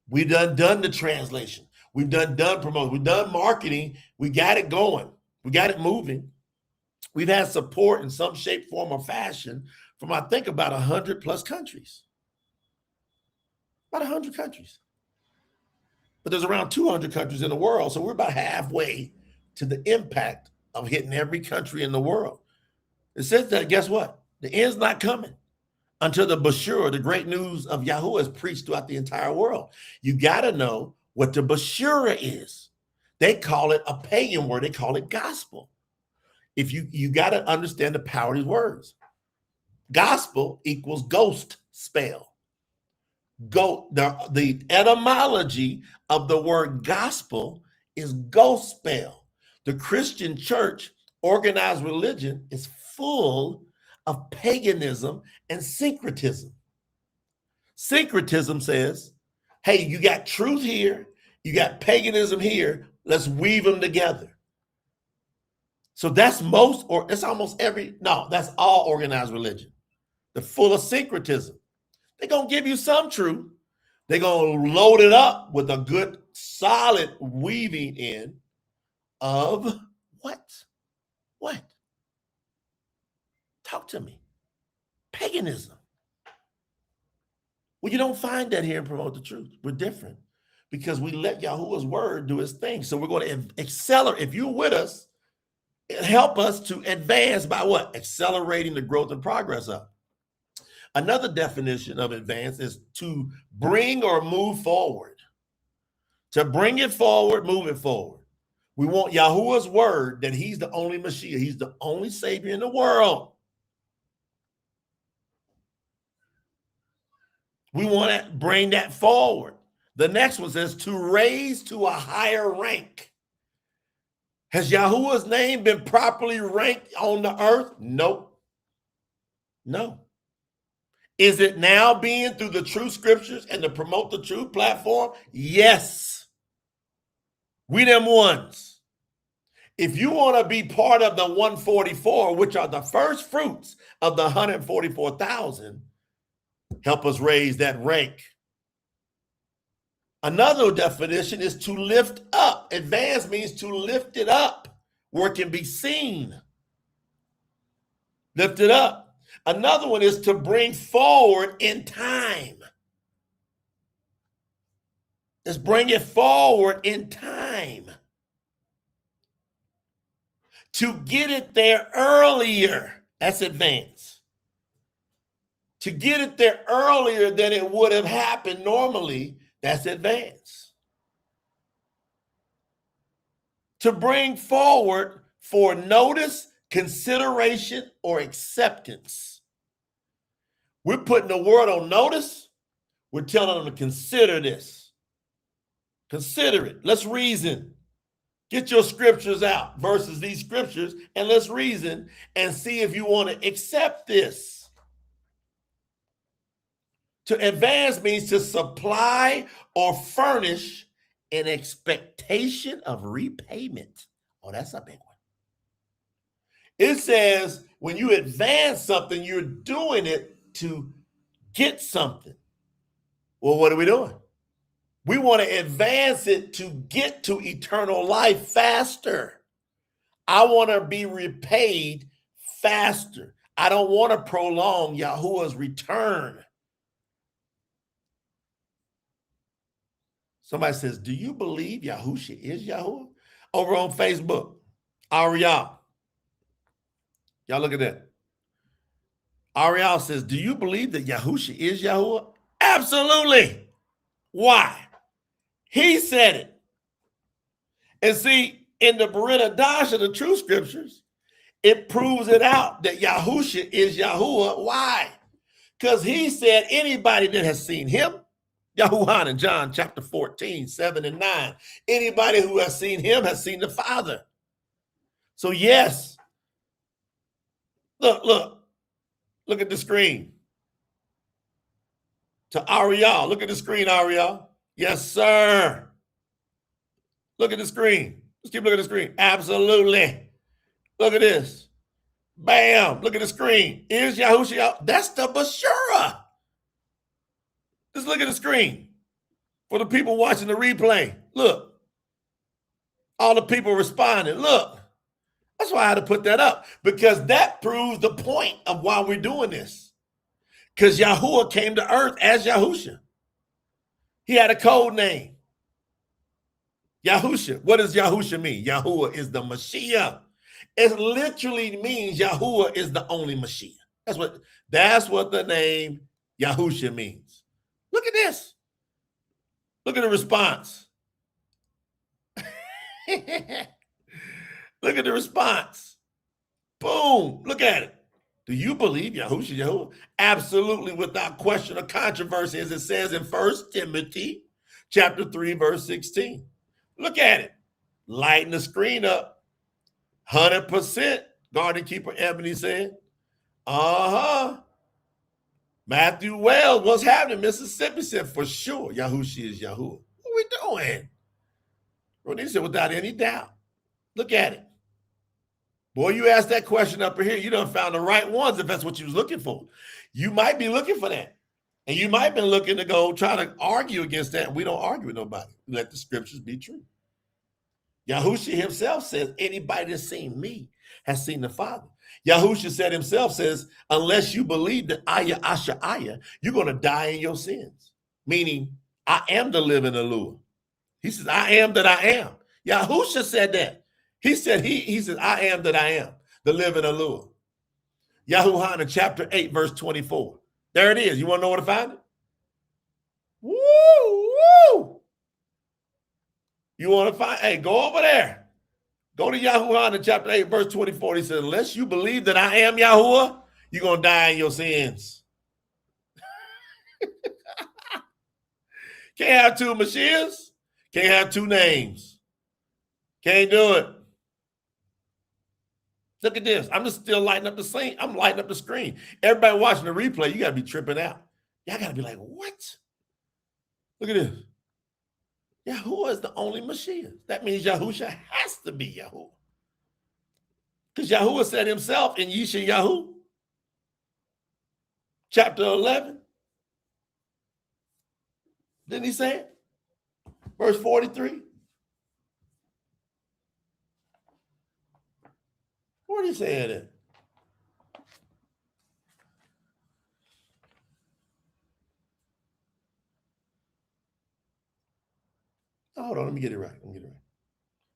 Speaker 1: we've done the translation. We've done promotion. We've done marketing. We got it going. We got it moving. We've had support in some shape, form, or fashion from, I think, about 100 plus countries. About 100 countries. But there's around 200 countries in the world, so we're about halfway to the impact of hitting every country in the world. It says that, guess what? The end's not coming until the Bashur, the great news of Yahuwah, is preached throughout the entire world. You got to know what the Bashura is. They call it a pagan word. They call it gospel. If you got to understand the power of these words. Gospel equals ghost spell. The etymology of the word gospel is ghost spell. The Christian church, organized religion, is full of paganism and syncretism. Syncretism says, hey, you got truth here, you got paganism here, let's weave them together. So that's that's all organized religion. They're full of syncretism. They're going to give you some truth. They're going to load it up with a good, solid weaving in of what? What? Talk to me. Paganism. Well, you don't find that here in Promote the Truth. We're different because we let Yahuwah's word do his thing. So we're going to accelerate. If you're with us, help us to advance by what? Accelerating the growth and progress up. Another definition of advance is to bring or move forward. To bring it forward, move it forward. We want Yahuwah's word that he's the only Mashiach. He's the only Savior in the world. We want to bring that forward. The next one says to raise to a higher rank. Has Yahuwah's name been properly ranked on the earth? Nope. No. Is it now being through the Truth Scriptures and the Promote the Truth platform? Yes. We them ones. If you want to be part of the 144, which are the first fruits of the 144,000, help us raise that rank. Another definition is to lift up. Advance means to lift it up where it can be seen. Lift it up. Another one is to bring forward in time. Let's bring it forward in time. To get it there earlier, that's advance. To get it there earlier than it would have happened normally, that's advance. To bring forward for notice, consideration, or acceptance. We're putting the word on notice. We're telling them to consider this. Consider it. Let's reason. Get your scriptures out versus these scriptures, and let's reason and see if you want to accept this. To advance means to supply or furnish an expectation of repayment. Oh, that's a big one. It says when you advance something, you're doing it to get something. Well, what are we doing? We want to advance it to get to eternal life faster. I want to be repaid faster. I don't want to prolong Yahuwah's return. Somebody says, do you believe Yahusha is Yahuwah? Over on Facebook, Ariel. Y'all look at that. Ariel says, do you believe that Yahusha is Yahuwah? Absolutely. Why? He said it. And see, in the Bariyt Hadash of the Truth Scriptures, it proves it out that Yahusha is Yahuwah. Why? Because he said anybody that has seen him, Yahuwah in John chapter 14, 7 and 9, anybody who has seen him has seen the Father. So yes, look at the screen. To Ariel, look at the screen, Ariel. Yes, sir. Look at the screen. Let's keep looking at the screen. Absolutely. Look at this. Bam. Look at the screen. Is Yahushua. That's the Bashura. Just look at the screen. For the people watching the replay. Look. All the people responding. Look. That's why I had to put that up. Because that proves the point of why we're doing this. Because Yahuwah came to earth as Yahusha. He had a code name. Yahusha. What does Yahusha mean? Yahuwah is the Mashiach. It literally means Yahuwah is the only Mashiach. That's what the name Yahusha means. Look at this. Look at the response. Look at the response. Boom. Look at it. Do you believe Yahusha Yahuwah? Absolutely, without question or controversy, as it says in 1 Timothy chapter 3, verse 16. Look at it. Lighten the screen up. 100%. Garden Keeper Ebony said. Matthew Wells, what's happening? Mississippi said, for sure, Yahusha is Yahuwah. What are we doing? Rodney said, without any doubt. Look at it. Boy, you asked that question up here. You done found the right ones if that's what you was looking for. You might be looking for that. And you might be looking to go try to argue against that. We don't argue with nobody. We let the scriptures be true. Yahusha himself says, anybody that's seen me has seen the Father. Yahusha said himself says, unless you believe that Ayah Asha Ayah, you're going to die in your sins. Meaning, I am the living Eluah. He says, I am that I am. Yahusha said that. He said, he said, I am that I am, the living Eluah. Yahuwah in chapter 8, verse 24. There it is. You want to know where to find it? Woo! You want to find, hey, go over there. Go to Yahuwah in chapter 8, verse 24. He said, unless you believe that I am Yahuwah, you're going to die in your sins. Can't have two Mashiachs. Can't have two names. Can't do it. Look at this. I'm just still lighting up the scene. I'm lighting up the screen. Everybody watching the replay, you got to be tripping out. Y'all got to be like, what? Look at this. Yahuwah is the only Mashiach. That means Yahusha has to be Yahuwah. Because Yahuwah said himself in Yeshayahu, chapter 11. Didn't he say it? Verse 43. What did he say in it? hold on, let me get it right.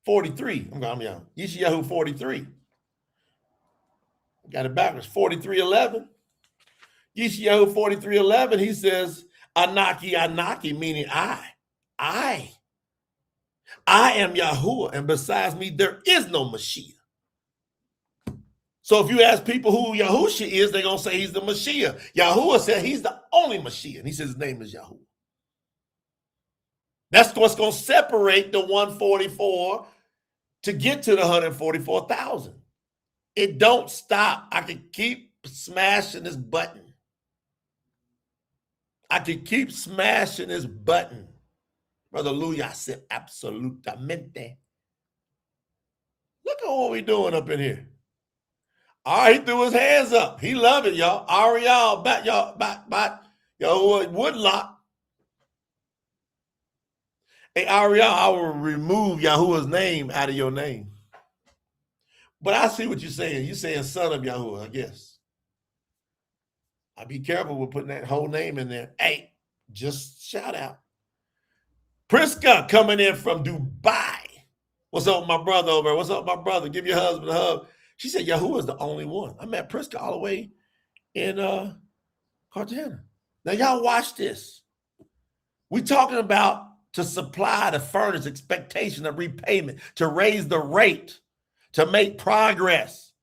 Speaker 1: 43. I'm young. Yeshayahu 43. Got it backwards. 43:11. Yeshayahu 43:11. He says, Anaki, Anaki, meaning I am Yahuwah, and besides me, there is no Mashiach. So if you ask people who Yahusha is, they're going to say he's the Mashiach. Yahuwah said he's the only Mashiach, and he says his name is Yahuwah. That's what's going to separate the 144 to get to the 144,000. It don't stop. I can keep smashing this button. Brother Louis, I said absolutamente. Look at what we're doing up in here. All right, he threw his hands up. He love it, y'all. Ariel, back y'all Woodlock. Hey, Ariel, I will remove Yahuwah's name out of your name. But I see what you're saying. You're saying son of Yahuwah, I guess. I'll be careful with putting that whole name in there. Hey, just shout out. Priska coming in from Dubai. What's up, my brother over there? What's up, my brother? Give your husband a hug. She said Yahuwah is the only one. I met Priska all the way in Cartagena. Now, y'all watch this. We're talking about to supply the furnace, expectation of repayment, to raise the rate, to make progress.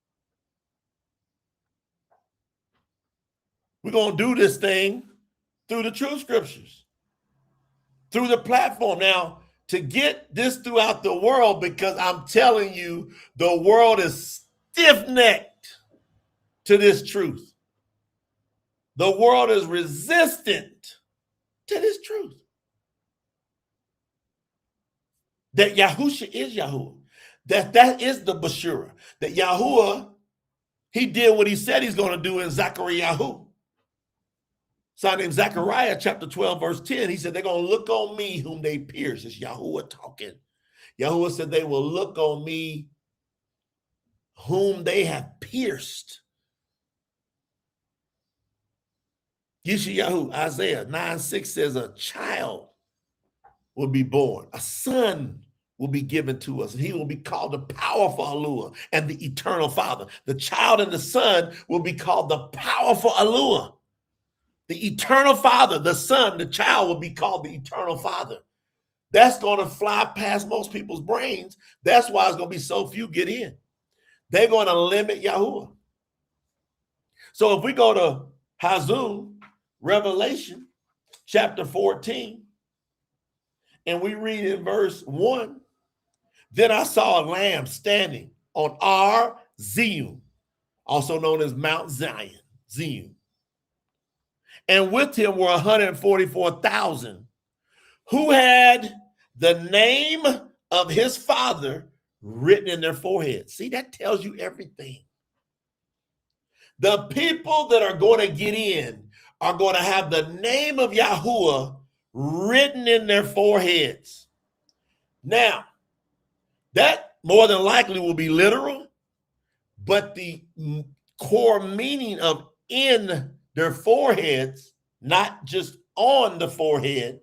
Speaker 1: We're going to do this thing through the Truth Scriptures, through the platform. Now, to get this throughout the world, because I'm telling you, the world is stiff-necked to this truth. The world is resistant to this truth. That Yahusha is Yahuwah. That is the Bashura. That Yahuwah, he did what he said he's going to do in Zechariah. Son named Zechariah, chapter 12, verse 10. He said, they're going to look on me whom they pierce. It's Yahuwah talking. Yahuwah said, they will look on me whom they have pierced. Yeshayahu, Isaiah 9:6 says, a child will be born, a son will be given to us, and he will be called the powerful Alua and the eternal Father. The child and the son will be called the powerful Alua. The eternal Father, the son, the child will be called the eternal Father. That's going to fly past most people's brains. That's why it's going to be so few get in. They're going to limit Yahuwah. So if we go to Hazum, Revelation, chapter 14, and we read in verse 1, then I saw a lamb standing on Zion, also known as Mount Zion, and with him were 144,000 who had the name of his father written in their foreheads. See, that tells you everything. The people that are going to get in are going to have the name of Yahuwah written in their foreheads. Now, that more than likely will be literal, but the core meaning of in their foreheads, not just on the forehead,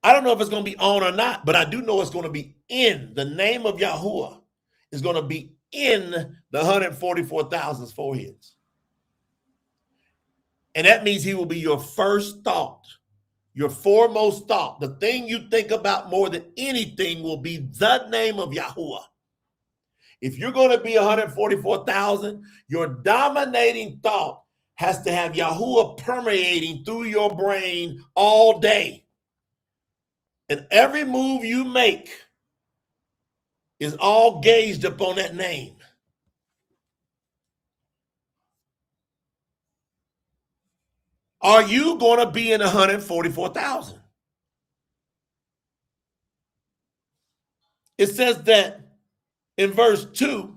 Speaker 1: I don't know if it's going to be on or not, but I do know it's going to be in. The name of Yahuwah is going to be in the 144,000's foreheads. And that means he will be your first thought, your foremost thought. The thing you think about more than anything will be the name of Yahuwah. If you're going to be 144,000, your dominating thought has to have Yahuwah permeating through your brain all day. And every move you make is all gauged upon that name. Are you going to be in 144,000? It says that in verse 2,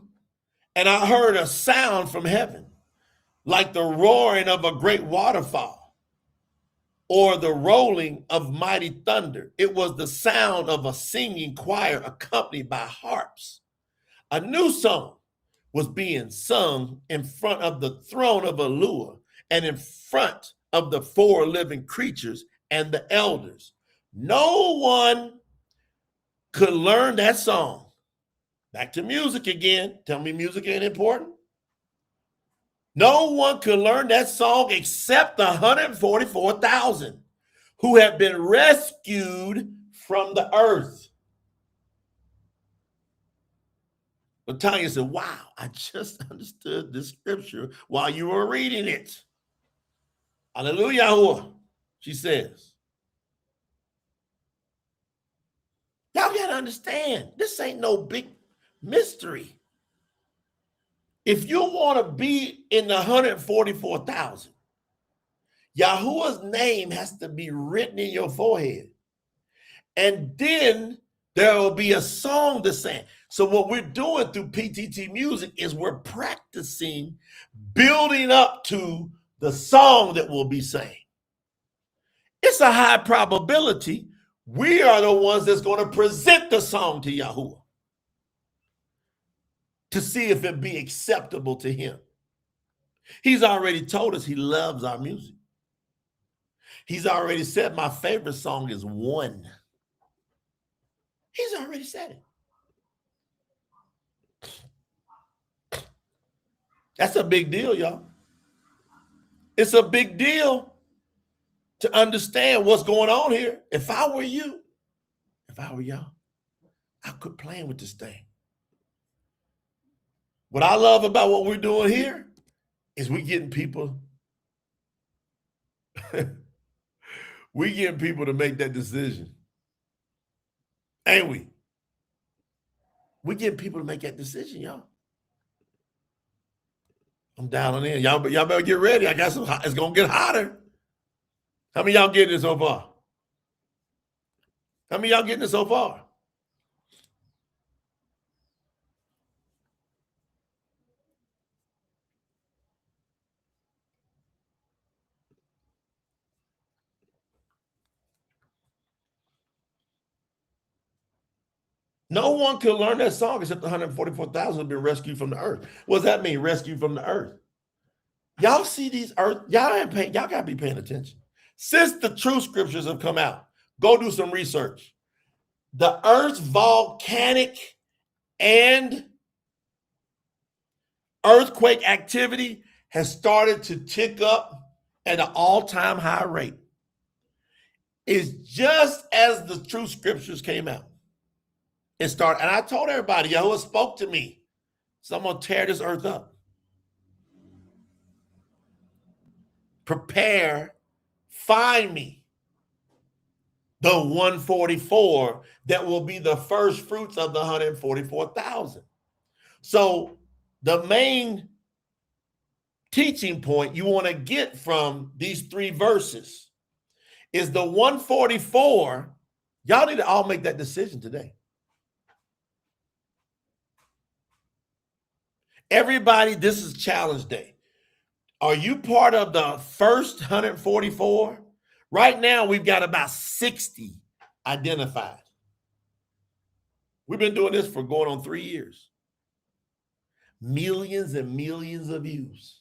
Speaker 1: and I heard a sound from heaven, like the roaring of a great waterfall, or the rolling of mighty thunder. It was the sound of a singing choir accompanied by harps. A new song was being sung in front of the throne of Alua and in front of the four living creatures and the elders. No one could learn that song. Back to music again. Tell me music ain't important. No one could learn that song except the 144,000 who have been rescued from the earth. Latanya said, wow, I just understood this scripture while you were reading it. Hallelujah, she says. Y'all got to understand, this ain't no big mystery. If you want to be in the 144,000, Yahuwah's name has to be written in your forehead. And then there will be a song to sing. So what we're doing through PTT Music is we're practicing building up to the song that will be sang. It's a high probability we are the ones that's going to present the song to Yahuwah to see if it be acceptable to him. He's already told us he loves our music. He's already said my favorite song is One. He's already said it. That's a big deal, y'all. It's a big deal to understand what's going on here. If I were you, if I were y'all, I quit playing with this thing. What I love about what we're doing here is we getting people, we getting people to make that decision. Ain't we? We getting people to make that decision, y'all. I'm dialing in. Y'all better get ready. I got some, it's going to get hotter. How many y'all getting it so far? How many y'all getting it so far? No one could learn that song except the 144,000 have been rescued from the earth. What does that mean, rescued from the earth? Y'all see these earth, y'all got to be paying attention. Since the Truth Scriptures have come out, go do some research. The earth's volcanic and earthquake activity has started to tick up at an all-time high rate. It's just as the Truth Scriptures came out. It started, and I told everybody, Yahuwah spoke to me. So I'm going to tear this earth up. Prepare, find me the 144 that will be the first fruits of the 144,000. So the main teaching point you want to get from these three verses is the 144. Y'all need to all make that decision today. Everybody, this is challenge day. Are you part of the first 144? Right now, we've got about 60 identified. We've been doing this for going on 3 years. Millions and millions of views.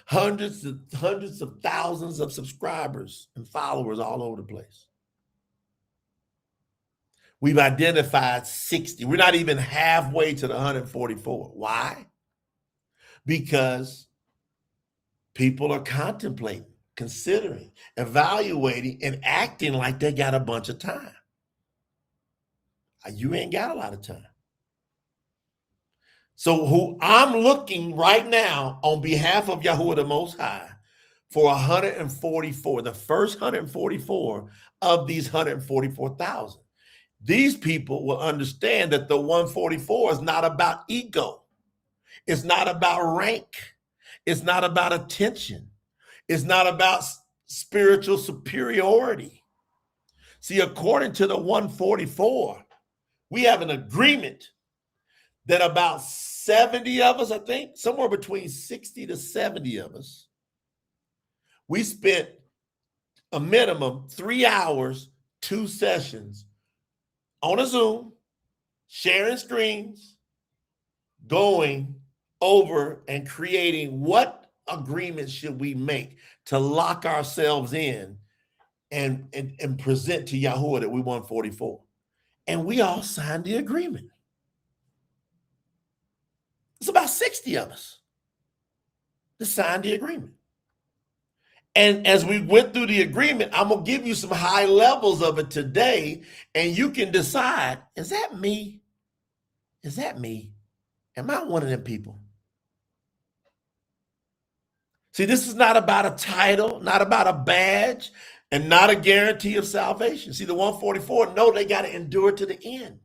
Speaker 1: Hundreds of thousands of subscribers and followers all over the place. We've identified 60. We're not even halfway to the 144. Why? Because people are contemplating, considering, evaluating, and acting like they got a bunch of time. You ain't got a lot of time. So who I'm looking right now on behalf of Yahuwah the Most High for 144, the first 144 of these 144,000. These people will understand that the 144 is not about ego. It's not about rank. It's not about attention. It's not about spiritual superiority. See, according to the 144, we have an agreement that about 70 of us, I think, somewhere between 60 to 70 of us, we spent a minimum 3 hours, 2 sessions on a Zoom, sharing screens, going over and creating what agreements should we make to lock ourselves in and present to Yahuwah that we won 44. And we all signed the agreement. It's about 60 of us that signed the agreement. And as we went through the agreement, I'm going to give you some high levels of it today, and you can decide, is that me? Is that me? Am I one of them people? See, this is not about a title, not about a badge, and not a guarantee of salvation. See, the 144, no, they got to endure to the end.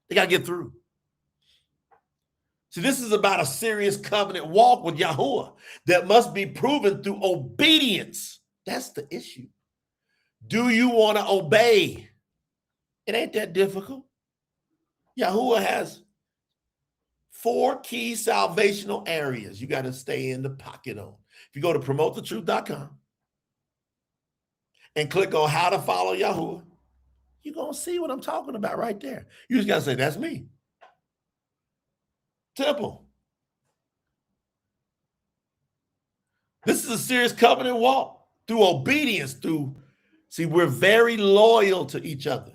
Speaker 1: They got to get through. See, this is about a serious covenant walk with Yahuwah that must be proven through obedience. That's the issue. Do you want to obey? It ain't that difficult. Yahuwah has 4 key salvational areas you got to stay in the pocket on. If you go to promotethetruth.com and click on how to follow Yahuwah, you're going to see what I'm talking about right there. You just got to say, that's me. Simple. This is a serious covenant walk through obedience, see, we're very loyal to each other.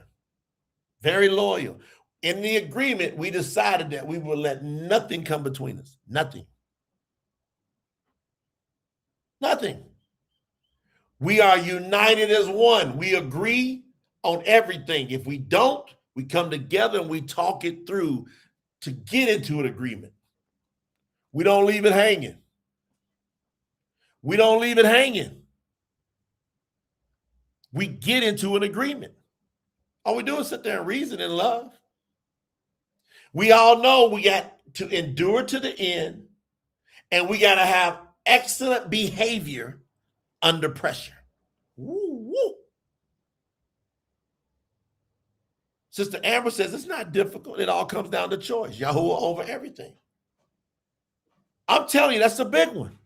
Speaker 1: Very loyal. In the agreement, we decided that we will let nothing come between us. Nothing. Nothing. We are united as one. We agree on everything. If we don't, we come together and we talk it through to get into an agreement. We don't leave it hanging. We don't leave it hanging. We get into an agreement. All we do is sit there and reason and love. We all know we got to endure to the end, and we got to have excellent behavior under pressure. Woo, woo. Sister Amber says it's not difficult. It all comes down to choice. Yahuwah over everything. I'm telling you, that's a big one.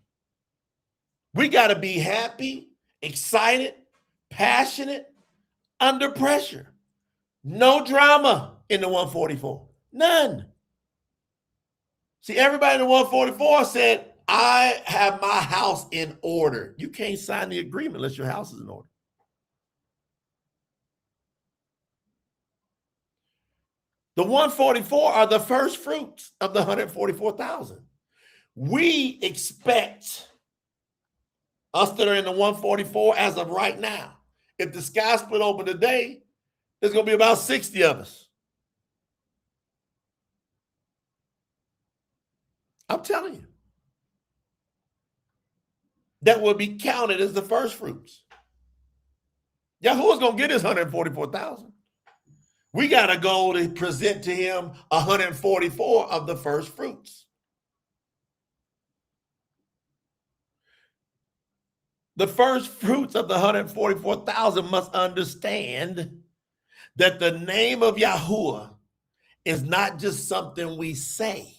Speaker 1: We got to be happy, excited, passionate, under pressure. No drama in the 144. None. See, everybody in the 144 said, I have my house in order. You can't sign the agreement unless your house is in order. The 144 are the first fruits of the 144,000. We expect us that are in the 144 as of right now. If the sky split open today, there's going to be about 60 of us. I'm telling you. That will be counted as the first fruits. Yahuwah's going to get his 144,000. We got to go to present to him 144 of the first fruits. The first fruits of the 144,000 must understand that the name of Yahuwah is not just something we say.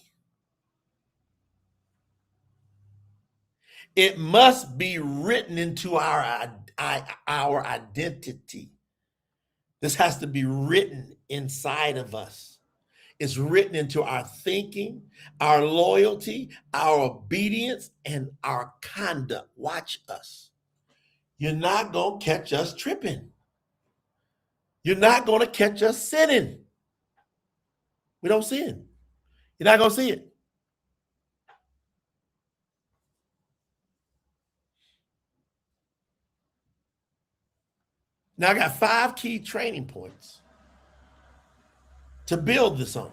Speaker 1: It must be written into our identity. This has to be written inside of us. It's written into our thinking, our loyalty, our obedience, and our conduct. Watch us. You're not going to catch us tripping. You're not going to catch us sinning. We don't sin. You're not going to see it. Now, I got 5 key training points to build this on.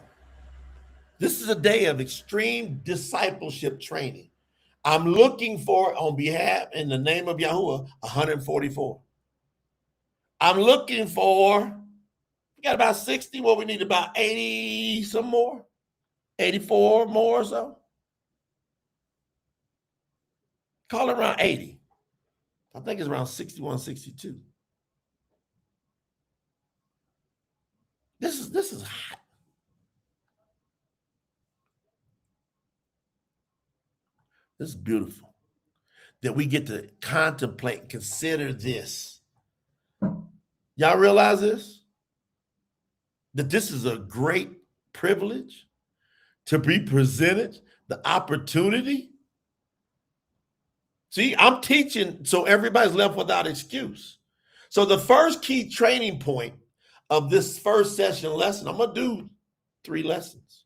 Speaker 1: This is a day of extreme discipleship training. I'm looking for, on behalf, in the name of Yahuwah, 144. I'm looking for, we got about 60, well, we need about 80 some more, 84 more or so. Call it around 80. I think it's around 61, 62. This is hot. This is beautiful that we get to contemplate and consider this. Y'all realize this? That this is a great privilege to be presented, the opportunity. See, I'm teaching so everybody's left without excuse. So the first key training point of this first session lesson, I'm going to do 3 lessons.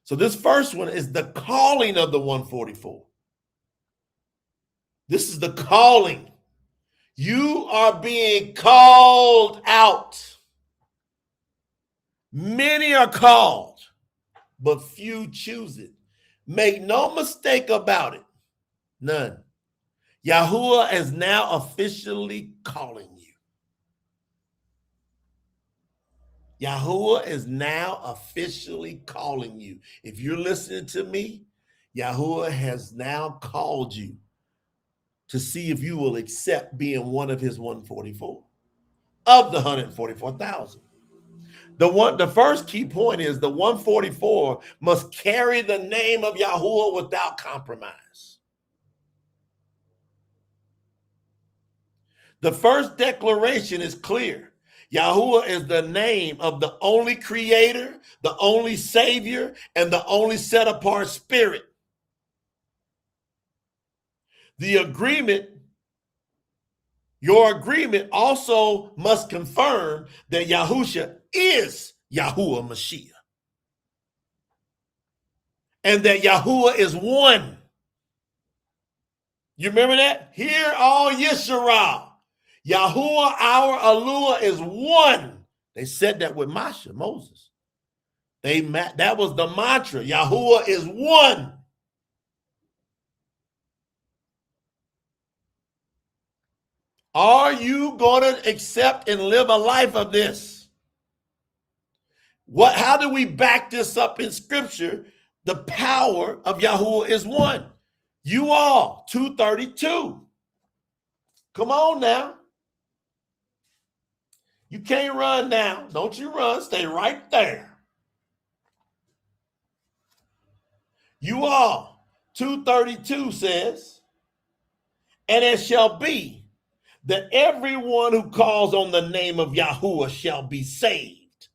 Speaker 1: So this first one is the calling of the 144. This is the calling. You are being called out. Many are called, but few choose it. Make no mistake about it. None. Yahuwah is now officially calling you. Yahuwah is now officially calling you. If you're listening to me, Yahuwah has now called you to see if you will accept being one of his 144 of the 144,000. The first key point is the 144 must carry the name of Yahuwah without compromise. The first declaration is clear. Yahuwah is the name of the only creator, the only savior, and the only set apart spirit. Your agreement also must confirm that Yahusha is Yahuwah Mashiach. And that Yahuwah is one. You remember that? Hear all Yisrael. Yahuwah, our Alua, is one. They said that with Moses. That was the mantra. Yahuwah is one. Are you going to accept and live a life of this? How do we back this up in scripture? The power of Yahuwah is one. You all, 232. Come on now. You can't run now. Don't you run. Stay right there. You all, 232 says, and it shall be that everyone who calls on the name of Yahuwah shall be saved.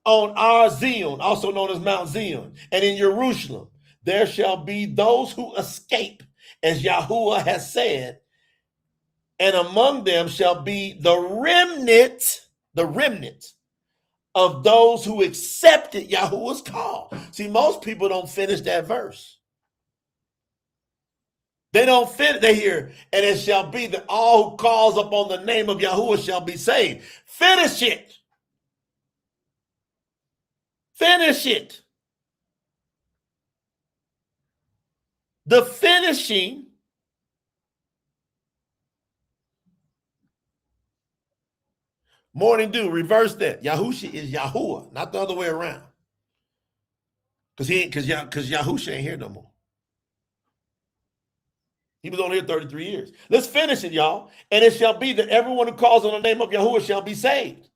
Speaker 1: On our Zion, also known as Mount Zion, and in Jerusalem, there shall be those who escape, as Yahuwah has said, and among them shall be the remnant of those who accepted Yahuwah's call. See, most people don't finish that verse. They don't finish. They hear, and it shall be that all who calls upon the name of Yahuwah shall be saved. Finish it. Finish it. The finishing morning dew, reverse that. Yahusha is Yahuwah, not the other way around. Because Yahusha ain't here no more. He was only here 33 years. Let's finish it, y'all. And it shall be that everyone who calls on the name of Yahuwah shall be saved.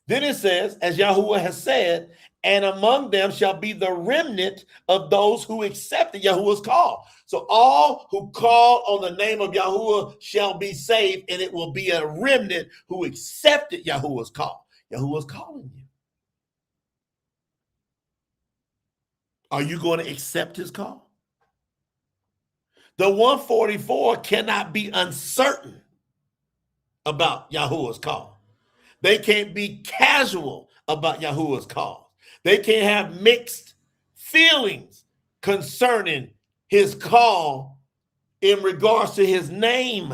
Speaker 1: Then it says, as Yahuwah has said, and among them shall be the remnant of those who accepted Yahuwah's call. So all who call on the name of Yahuwah shall be saved, and it will be a remnant who accepted Yahuwah's call. Yahuwah's calling you. Are you going to accept his call? The 144 cannot be uncertain about Yahuwah's call. They can't be casual about Yahuwah's call. They can't have mixed feelings concerning his call in regards to his name.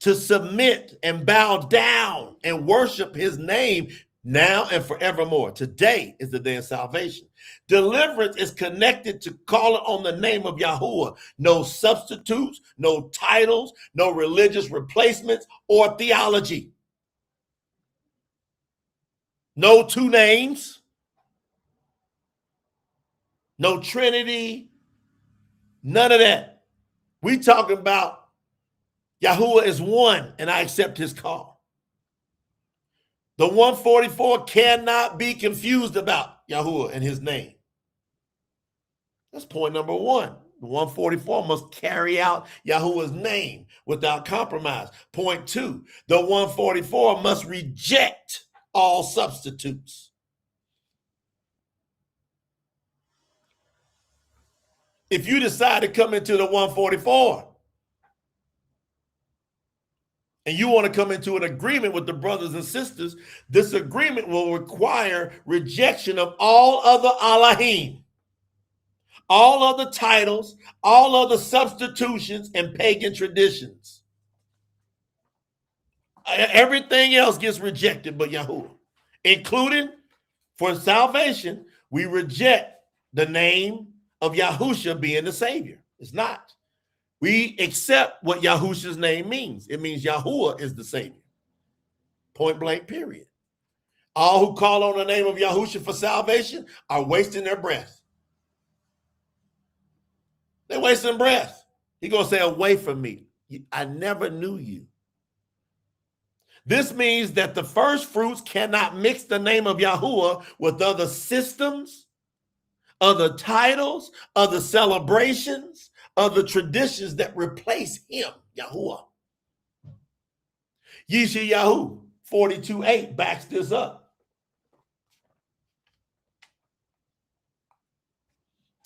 Speaker 1: To submit and bow down and worship his name now and forevermore. Today is the day of salvation. Deliverance is connected to calling on the name of Yahuwah. No substitutes, no titles, no religious replacements or theology. No 2 names. No Trinity. None of that. We talking about Yahuwah is one, and I accept his call. The 144 cannot be confused about Yahuwah and his name. That's point number 1. The 144 must carry out Yahuwah's name without compromise. Point 2, the 144 must reject all substitutes. If you decide to come into the 144 and you want to come into an agreement with the brothers and sisters, this agreement will require rejection of all other Elohim, all other titles, all other substitutions and pagan traditions. Everything else gets rejected but Yahuwah, including for salvation, we reject the name of Yahusha being the Savior. It's not. We accept what Yahusha's name means. It means Yahuwah is the Savior. Point blank, period. All who call on the name of Yahusha for salvation are wasting their breath. They're wasting breath. He's going to say, away from me. I never knew you. This means that the first fruits cannot mix the name of Yahuwah with other systems, other titles, other celebrations, other traditions that replace him, Yahuwah. Yeshayahu 42:8 backs this up.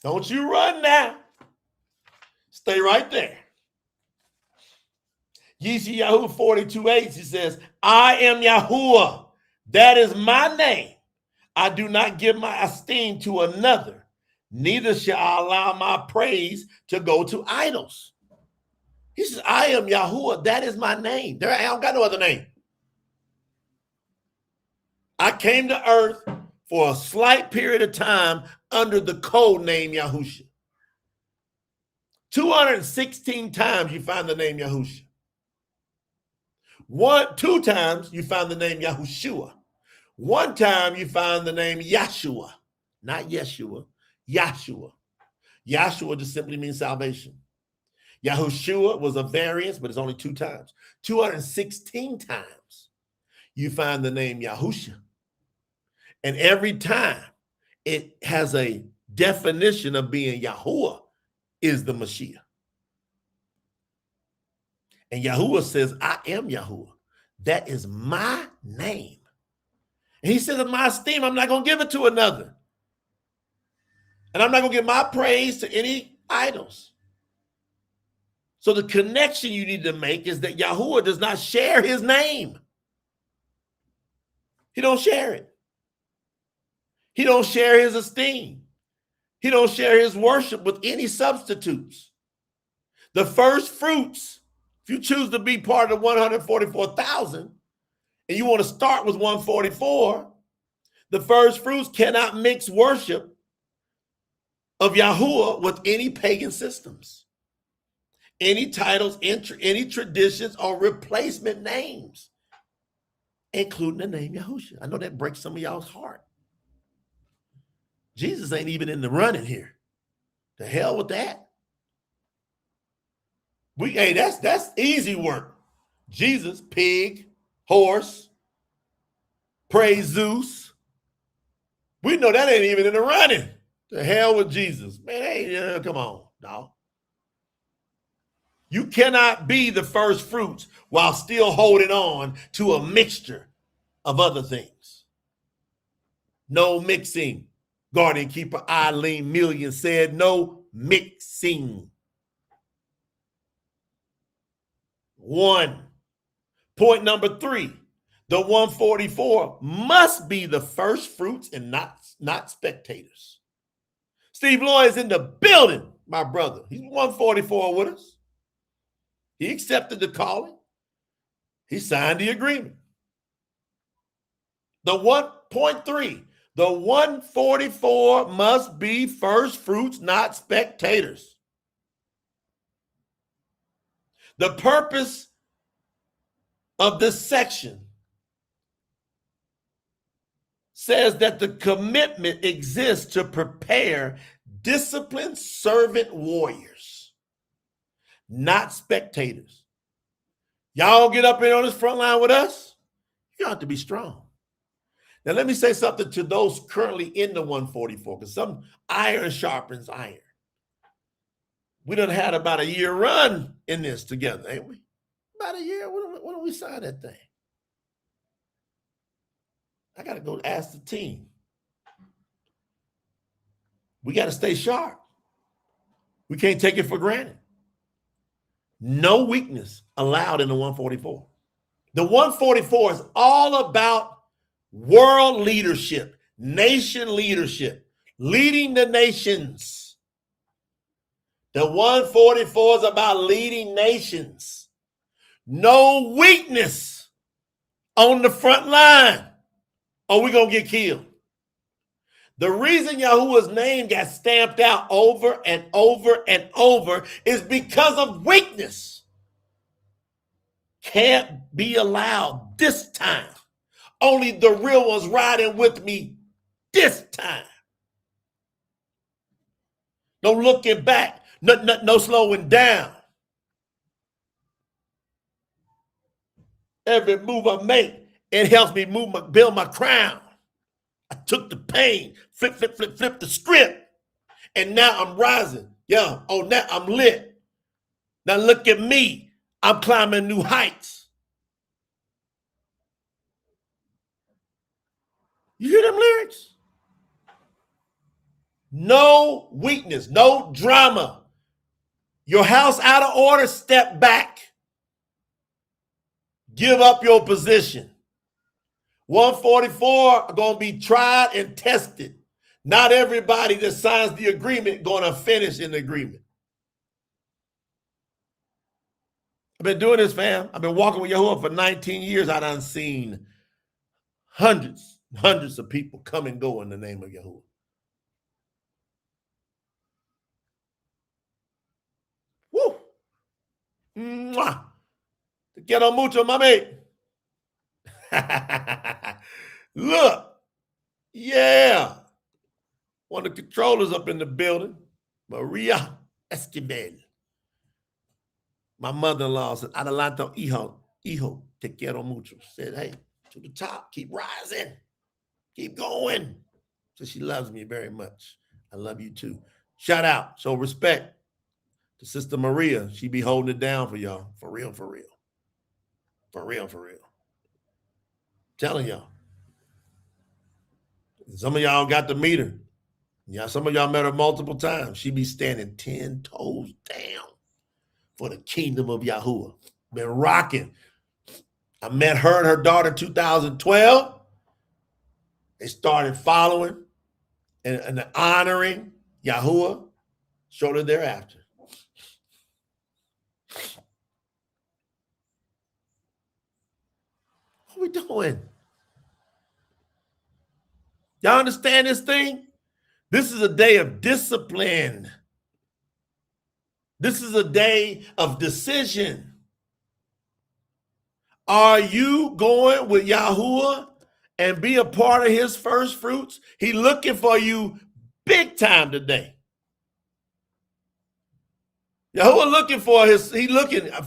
Speaker 1: Don't you run now. Stay right there. Yeshayahu 42:8, he says, I am Yahuwah. That is my name. I do not give my esteem to another. Neither shall I allow my praise to go to idols. He says, I am Yahuwah. That is my name. I don't got no other name. I came to earth for a slight period of time under the code name Yahusha. 216 times you find the name Yahusha. 2 times you find the name Yahushua. 1 time you find the name Yahshua, not Yeshua, Yahshua. Yahshua just simply means salvation. Yahushua was a variance, but it's only 2 times. 216 times you find the name Yahusha. And every time it has a definition of being Yahuwah is the Mashiach. And Yahuwah says, I am Yahuwah. That is my name. And he says, in my esteem, I'm not going to give it to another. And I'm not going to give my praise to any idols. So the connection you need to make is that Yahuwah does not share his name. He don't share it. He don't share his esteem. He don't share his worship with any substitutes. The first fruits, if you choose to be part of 144,000 and you want to start with 144, the first fruits cannot mix worship of Yahuwah with any pagan systems, any titles, any traditions, or replacement names, including the name Yahusha. I know that breaks some of y'all's heart. Jesus ain't even in the running here. The hell with that. That's easy work. Jesus, pig, horse, praise Zeus. We know that ain't even in the running. The hell with Jesus. Man, hey, come on, dog. You cannot be the first fruits while still holding on to a mixture of other things. No mixing. Guardian Keeper Eileen Million said, no mixing. 1. Point number 3, the 144 must be the first fruits and not spectators. Steve Lloyd is in the building, my brother. He's 144 with us. He accepted the calling. He signed the agreement. The 1.3, the 144 must be first fruits, not spectators. The purpose of this section says that the commitment exists to prepare disciplined servant warriors, not spectators. Y'all get up here on this front line with us, you have to be strong. Now, let me say something to those currently in the 144, because some iron sharpens iron. We done had about a year run in this together, ain't we? About a year. When do we sign that thing? I got to go ask the team. We got to stay sharp. We can't take it for granted. No weakness allowed in the 144. The 144 is all about world leadership, nation leadership, leading the nations. The 144 is about leading nations. No weakness on the front line, or we're going to get killed. The reason Yahuwah's name got stamped out over and over and over is because of weakness. Can't be allowed this time. Only the real ones riding with me this time. No looking back, no slowing down. Every move I make, it helps me build my crown. I took the pain, flip the script, and now I'm rising. Yeah, oh, now I'm lit. Now look at me. I'm climbing new heights. You hear them lyrics? No weakness, no drama. Your house out of order, step back. Give up your position. 144 are going to be tried and tested. Not everybody that signs the agreement going to finish in the agreement. I've been doing this, fam. I've been walking with Yahuwah for 19 years. I done seen hundreds of people come and go in the name of Yahuwah. Woo! Mwah! Te quiero mucho, mami. Look. Yeah. One of the controllers up in the building, Maria Esquivel. My mother-in-law said, adelante, hijo, te quiero mucho. Said, hey, to the top, keep rising. Keep going. So she loves me very much. I love you too. Shout out. So respect to Sister Maria. She be holding it down for y'all. For real, for real. For real, for real. Telling y'all. Some of y'all got to meet her. Yeah, some of y'all met her multiple times. She be standing 10 toes down for the kingdom of Yahuwah. Been rocking. I met her and her daughter in 2012. They started following and honoring Yahuwah shortly thereafter. What are we doing? Y'all understand this thing? This is a day of discipline. This is a day of decision. Are you going with Yahuwah and be a part of his first fruits? He looking for you big time today. Yahuwah looking for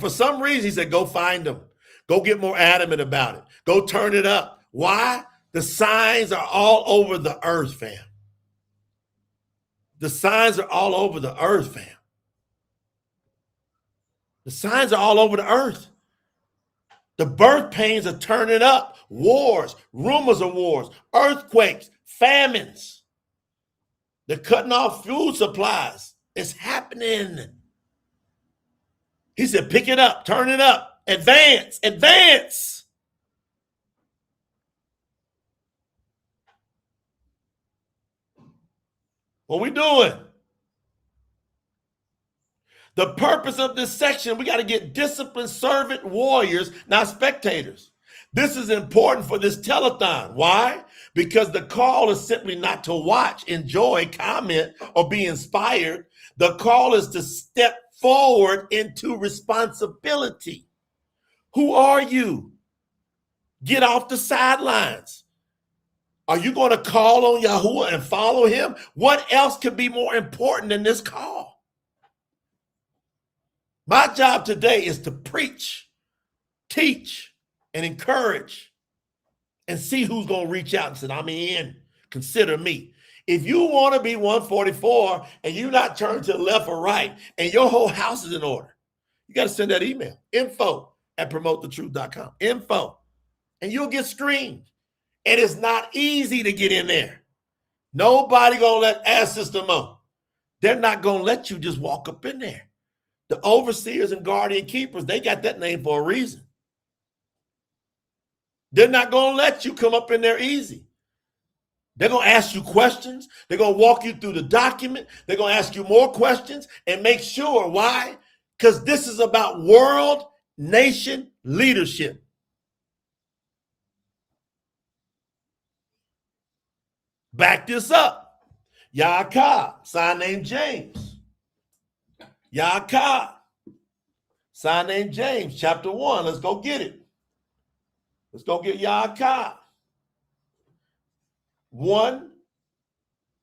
Speaker 1: some reason, he said, go find him. Go get more adamant about it. Go turn it up. Why? The signs are all over the earth, fam. The signs are all over the earth, fam. The signs are all over the earth. The birth pains are turning up. Wars, rumors of wars, earthquakes, famines. They're cutting off food supplies. It's happening. He said, pick it up, turn it up, advance, advance. What we doing? The purpose of this section, we got to get disciplined servant warriors, not spectators. This is important for this telethon. Why? Because the call is simply not to watch, enjoy, comment, or be inspired. The call is to step forward into responsibility. Who are you? Get off the sidelines. Are you going to call on Yahuwah and follow him? What else could be more important than this call? My job today is to preach, teach, and encourage, and see who's going to reach out and say, I'm in. Consider me. If you want to be 144 and you not turn to the left or right and your whole house is in order, you got to send that email, info@promotethetruth.com, info, and you'll get screened. And it's not easy to get in there. Nobody going to ask Sister Mo. They're not going to let you just walk up in there. The overseers and guardian keepers, they got that name for a reason. They're not going to let you come up in there easy. They're going to ask you questions. They're going to walk you through the document. They're going to ask you more questions and make sure. Why? Because this is about world, nation leadership. Back this up. Yaakov, sign named James. Yaakov, sign named James, chapter 1. Let's go get it. Let's go get Yaakov. 1,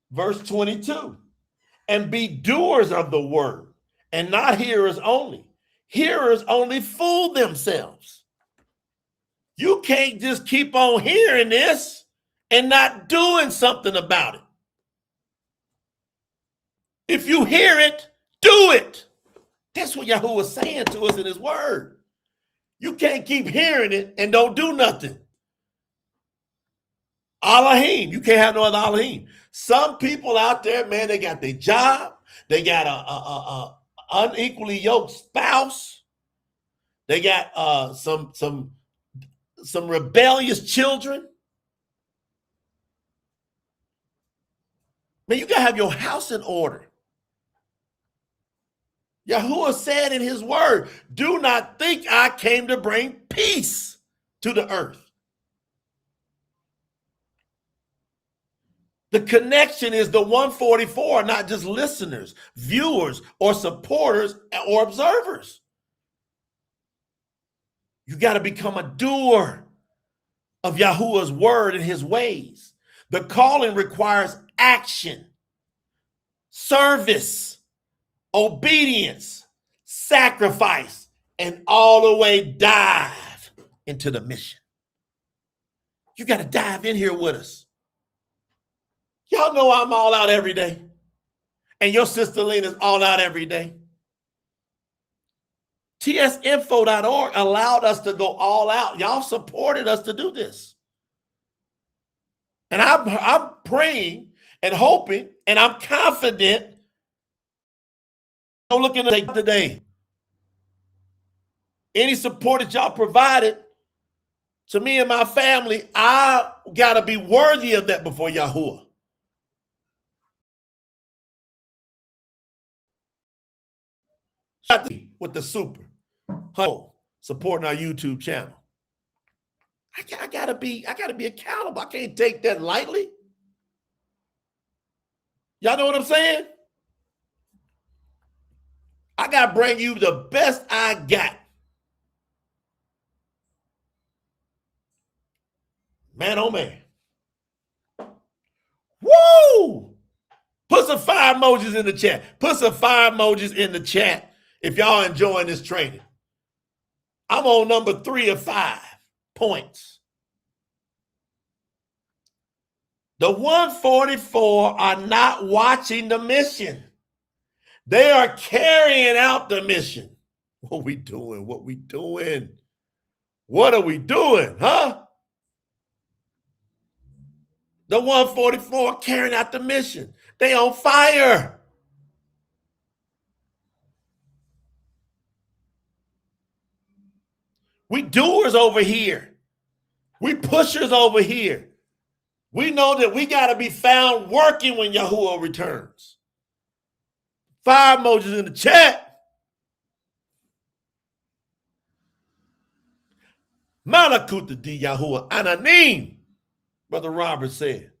Speaker 1: verse 22. And be doers of the word, and not hearers only. Hearers only fool themselves. You can't just keep on hearing this and not doing something about it. If you hear it, do it. That's what Yahuwah is saying to us in his word. You can't keep hearing it and don't do nothing. Elohim, you can't have no other Elohim. Some people out there, man, they got their job. They got a unequally yoked spouse. They got some rebellious children. Man, you got to have your house in order. Yahuwah said in his word, do not think I came to bring peace to the earth. The connection is the 144, not just listeners, viewers, or supporters, or observers. You got to become a doer of Yahuwah's word and his ways. The calling requires action, service, obedience, sacrifice, and all the way dive into the mission. You got to dive in here with us. Y'all know I'm all out every day. And your sister Lena's all out every day. TSinfo.org allowed us to go all out. Y'all supported us to do this. And I'm praying and hoping, and I'm confident. I'm looking at today. Any support that y'all provided to me and my family, I got to be worthy of that before Yahuwah. With the super supporting our YouTube channel. I gotta be accountable. I can't take that lightly. Y'all know what I'm saying? I gotta bring you the best I got. Man, oh man. Woo! Put some fire emojis in the chat. Put some fire emojis in the chat if y'all enjoying this training. I'm on number 3 of 5 points. The 144 are not watching the mission. They are carrying out the mission. What we doing? What we doing? What are we doing, huh? The 144 are carrying out the mission. They on fire. We doers over here. We pushers over here. We know that we got to be found working when Yahuwah returns. Fire emojis in the chat. Malakuta di Yahuwah Ananim, Brother Robert said.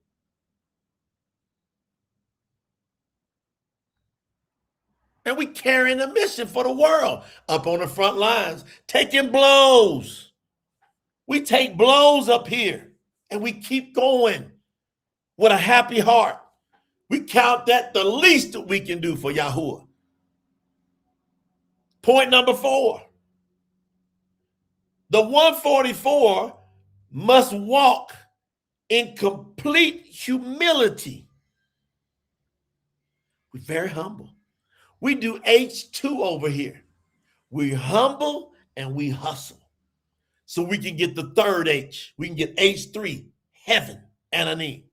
Speaker 1: And we carrying a mission for the world up on the front lines, taking blows. We take blows up here and we keep going with a happy heart. We count that the least that we can do for Yahuwah. Point number 4. The 144 must walk in complete humility. We're very humble. We do H2 over here. We humble and we hustle. So we can get the third H. We can get H3, heaven, Ananim.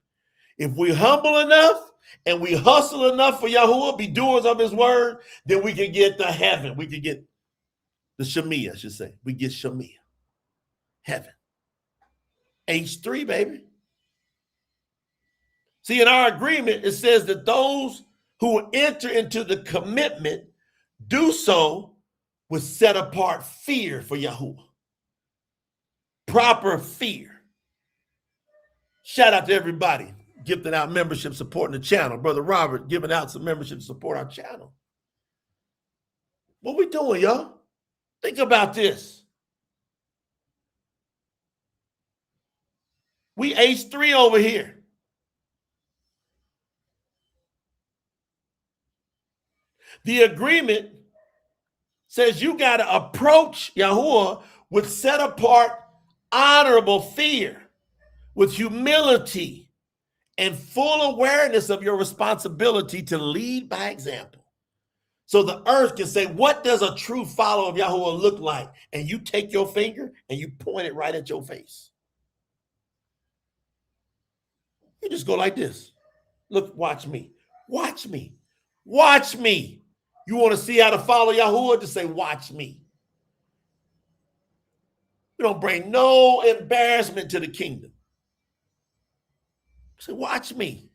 Speaker 1: If we're humble enough and we hustle enough for Yahuwah, be doers of his word, then we can get to heaven. We can get the Shemiah, I should say. We get Shemiah, heaven. H3, baby. See, in our agreement, it says that those who enter into the commitment do so with set apart fear for Yahuwah. Proper fear. Shout out to everybody gifting out membership, supporting the channel. Brother Robert giving out some membership to support our channel. What we doing, y'all? Think about this. We H3 over here. The agreement says you got to approach Yahuwah with set apart, honorable fear, with humility and full awareness of your responsibility to lead by example. So the earth can say, what does a true follower of Yahuwah look like? And you take your finger and you point it right at your face. You just go like this. Look, watch me. Watch me. Watch me. You want to see how to follow Yahuwah? Just say, watch me. We don't bring no embarrassment to the kingdom. Say, watch me.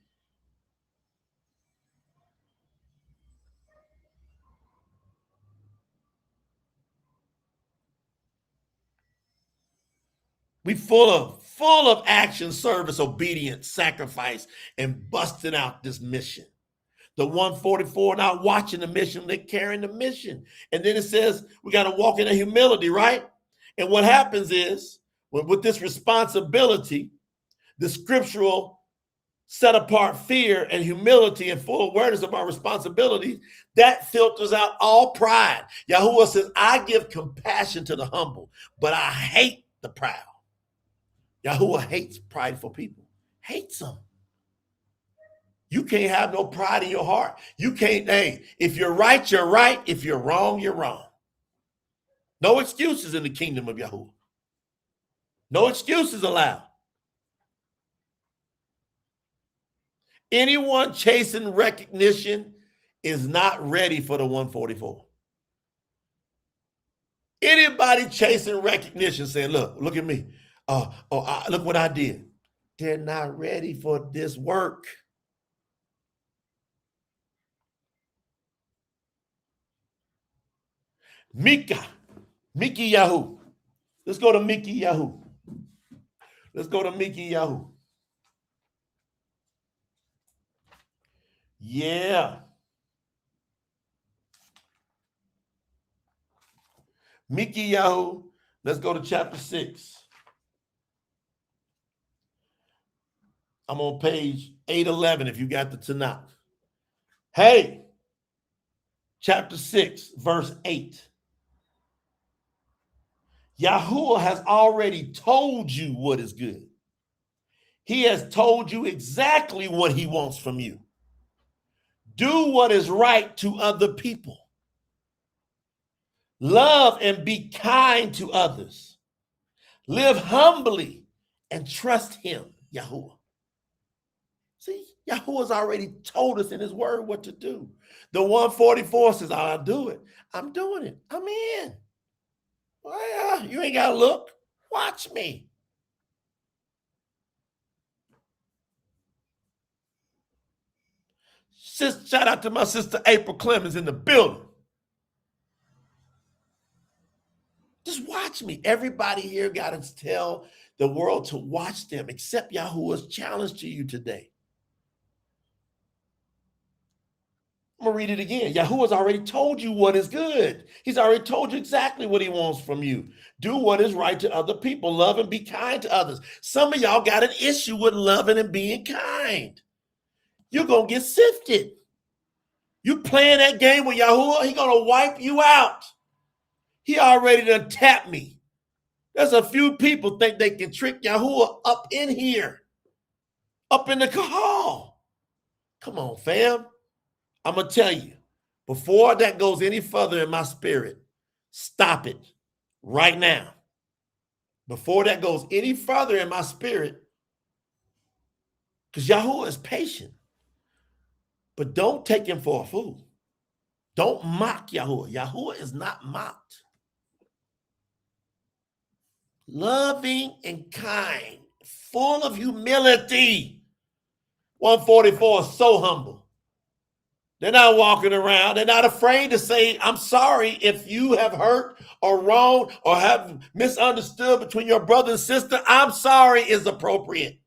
Speaker 1: We full of action, service, obedience, sacrifice, and busting out this mission. The 144 not watching the mission, they're carrying the mission. And then it says we got to walk in a humility, right? And what happens is, with this responsibility, the scriptural set apart fear and humility and full awareness of our responsibilities, that filters out all pride. Yahuwah says, I give compassion to the humble, but I hate the proud. Yahuwah hates prideful people, hates them. You can't have no pride in your heart. You can't, if you're right, you're right. If you're wrong, you're wrong. No excuses in the kingdom of Yahuwah. No excuses allowed. Anyone chasing recognition is not ready for the 144. Anybody chasing recognition saying, look at me. Look what I did. They're not ready for this work. Miki Yahu. Let's go to Miki Yahu. Let's go to Miki Yahu. Yeah. Miki Yahu. Let's go to chapter 6. I'm on page 811 if you got the Tanakh. Hey, chapter 6, verse 8. Yahuwah has already told you what is good. He has told you exactly what he wants from you. Do what is right to other people. Love and be kind to others. Live humbly and trust him, Yahuwah. See, Yahuwah's already told us in his word what to do. The 144 says, I'll do it. I'm doing it. I'm in. Well, you ain't got to look. Watch me. Shout out to my sister April Clemens in the building. Just watch me. Everybody here got to tell the world to watch them, except Yahuwah's challenge to you today. I'm going to read it again. Yahuwah's already told you what is good. He's already told you exactly what he wants from you. Do what is right to other people. Love and be kind to others. Some of y'all got an issue with loving and being kind. You're going to get sifted. You playing that game with Yahuwah, he's going to wipe you out. He already done tapped me. There's a few people think they can trick Yahuwah up in here, up in the kahal. Come on, fam. I'm going to tell you, before that goes any further in my spirit, stop it right now. Before that goes any further in my spirit, because Yahuwah is patient. But don't take him for a fool. Don't mock Yahuwah. Yahuwah is not mocked. Loving and kind, full of humility. 144 is so humble. They're not walking around. They're not afraid to say, I'm sorry if you have hurt or wronged or have misunderstood between your brother and sister. I'm sorry is appropriate.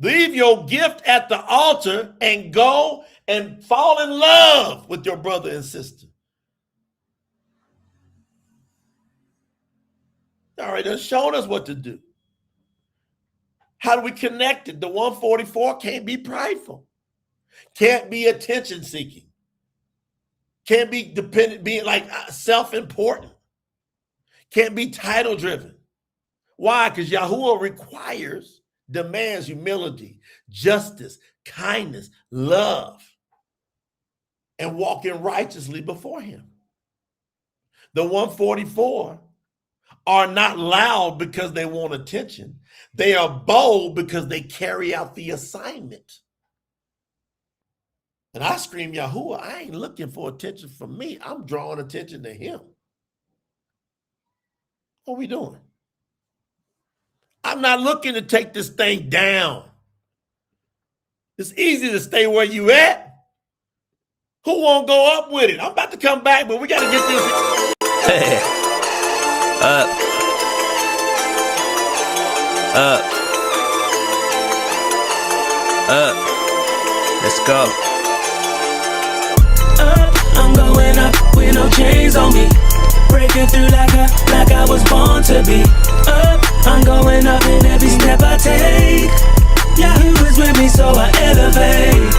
Speaker 1: Leave your gift at the altar and go and fall in love with your brother and sister. All right, they've shown us what to do. How do we connect it? The 144 can't be prideful, can't be attention seeking, can't be dependent, being like self-important, can't be title driven. Why? Because Yahuwah demands humility, justice, kindness, love, and walking righteously before him. The 144 are not loud because they want attention. They are bold because they carry out the assignment. And I scream, Yahuwah, I ain't looking for attention from me. I'm drawing attention to him. What are we doing? I'm not looking to take this thing down. It's easy to stay where you at. Who won't go up with it? I'm about to come back, but we got to get this.
Speaker 3: Let's go. I'm going up with no chains on me. Breaking through like I was born to be. I'm going up in every step I take. Yahoo is with me, so I elevate.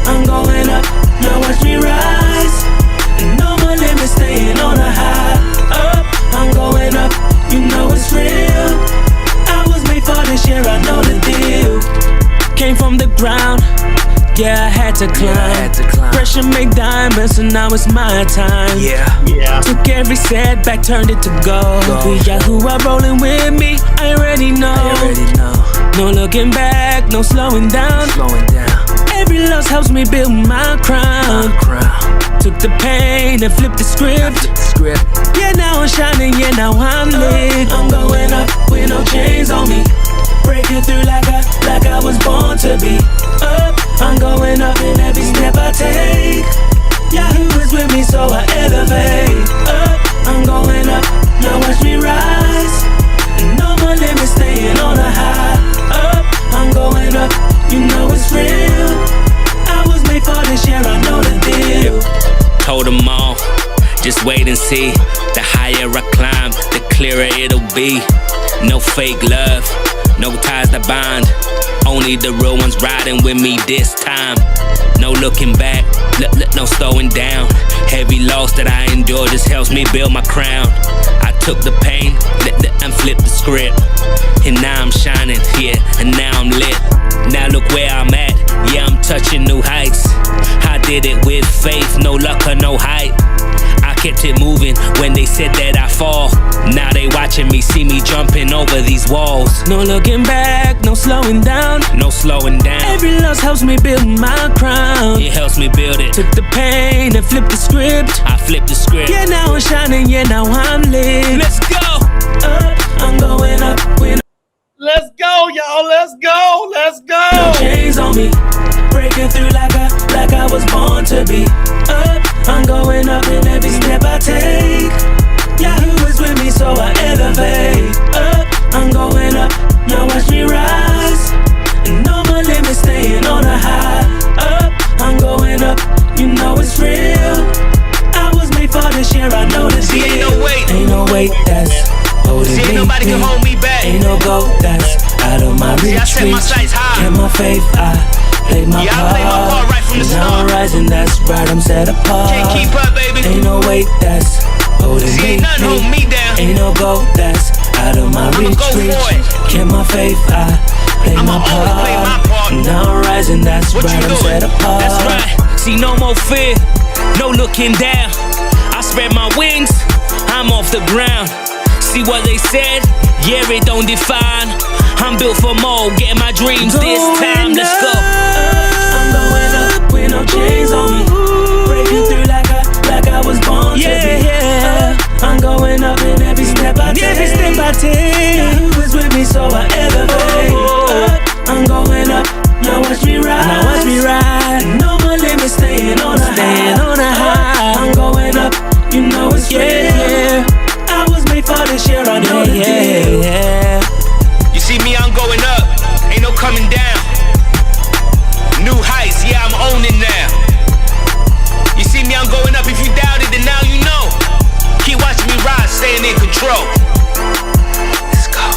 Speaker 3: I'm going up, now watch me rise. No more limits, staying on a high. I'm going up, you know it's real. I was made for this year, I know the deal. Came from the ground, yeah, I had to climb. Pressure make diamonds, so now it's my time. Yeah. Took every setback, turned it to gold. With Yahuwah rolling with me, I already know. No looking back, no slowing down. Every loss helps me build my crown. Took the pain and flipped the script. Yeah, now I'm shining, yeah, now I'm lit. I'm going up with no chains on me. Breaking through like I was born to be. I'm going up in every step I take. Yahoo is with me, so I elevate. I'm going up, now watch me rise. No more limits, staying on a high. I'm going up, you know it's real. I was made for this year, I know the deal.
Speaker 2: Told them all, just wait and see. The higher I climb, the clearer it'll be. No fake love, no ties to bind. Only the real ones riding with me this time. No looking back, no slowing down. Heavy loss that I endure just helps me build my crown. I took the pain, and flipped the script. And now I'm shining, yeah, and now I'm lit. Now look where I'm at, yeah, I'm touching new heights. I did it with faith, no luck or no hype. I kept it moving when they said that I fall. Now they watching me, see me jumping over these walls.
Speaker 3: No looking back, no slowing down.
Speaker 2: No slowing down.
Speaker 3: Every loss helps me build my crown.
Speaker 2: It helps me build it.
Speaker 3: Took the pain and flipped the script.
Speaker 2: I flipped the script.
Speaker 3: Yeah, now I'm shining, yeah, now I'm lit.
Speaker 2: Let's go.
Speaker 3: I'm going up with
Speaker 1: Let's go, y'all. Let's go. Let's go.
Speaker 3: no chains on me. Breaking through like I was born to be. I'm going up in every step I take. Yahoo is with me, so I elevate. I'm going up, now watch me rise. No more limits, staying on a high. I'm going up, you know it's real. I was made for this year, I know the deal. Ain't no weight that's holding me.
Speaker 2: Ain't nobody can hold me back.
Speaker 3: Ain't no goal that's out of my reach.
Speaker 2: I set my sights high.
Speaker 3: And my faith, I play my
Speaker 2: Yeah, I
Speaker 3: part.
Speaker 2: play my part right from the
Speaker 3: Now I'm
Speaker 2: start.
Speaker 3: rising, that's right, I'm set apart.
Speaker 2: Can't keep up, baby.
Speaker 3: Ain't no weight that's holding me.
Speaker 2: Ain't nothing holding me down.
Speaker 3: Ain't no goal that's out of my
Speaker 2: I'ma
Speaker 3: reach.
Speaker 2: go for it.
Speaker 3: Kept my faith, I play
Speaker 2: I'ma
Speaker 3: my
Speaker 2: always play my part.
Speaker 3: Now I'm rising, that's
Speaker 2: What
Speaker 3: right,
Speaker 2: you
Speaker 3: I'm set
Speaker 2: doing?
Speaker 3: apart.
Speaker 2: That's right. See, no more fear, no looking down. I spread my wings, I'm off the ground. See what they said? Yeah, it don't define. I'm built for more, getting my dreams this time. Let's go.
Speaker 3: I'm going up with no chains on me. Breaking through like I was born to be. I'm going up in every step I take. God who is with me, so I elevate. I'm going up, now watch me ride. No more limits, staying on a high. I'm going up, you know it's real. I was made for this year, I know the deal.
Speaker 2: You see me, I'm going up, ain't no coming down. New heights, yeah, I'm owning now. You see me, I'm going up, if you doubt it, then now you know. Keep watching me ride, staying in control. Let's go.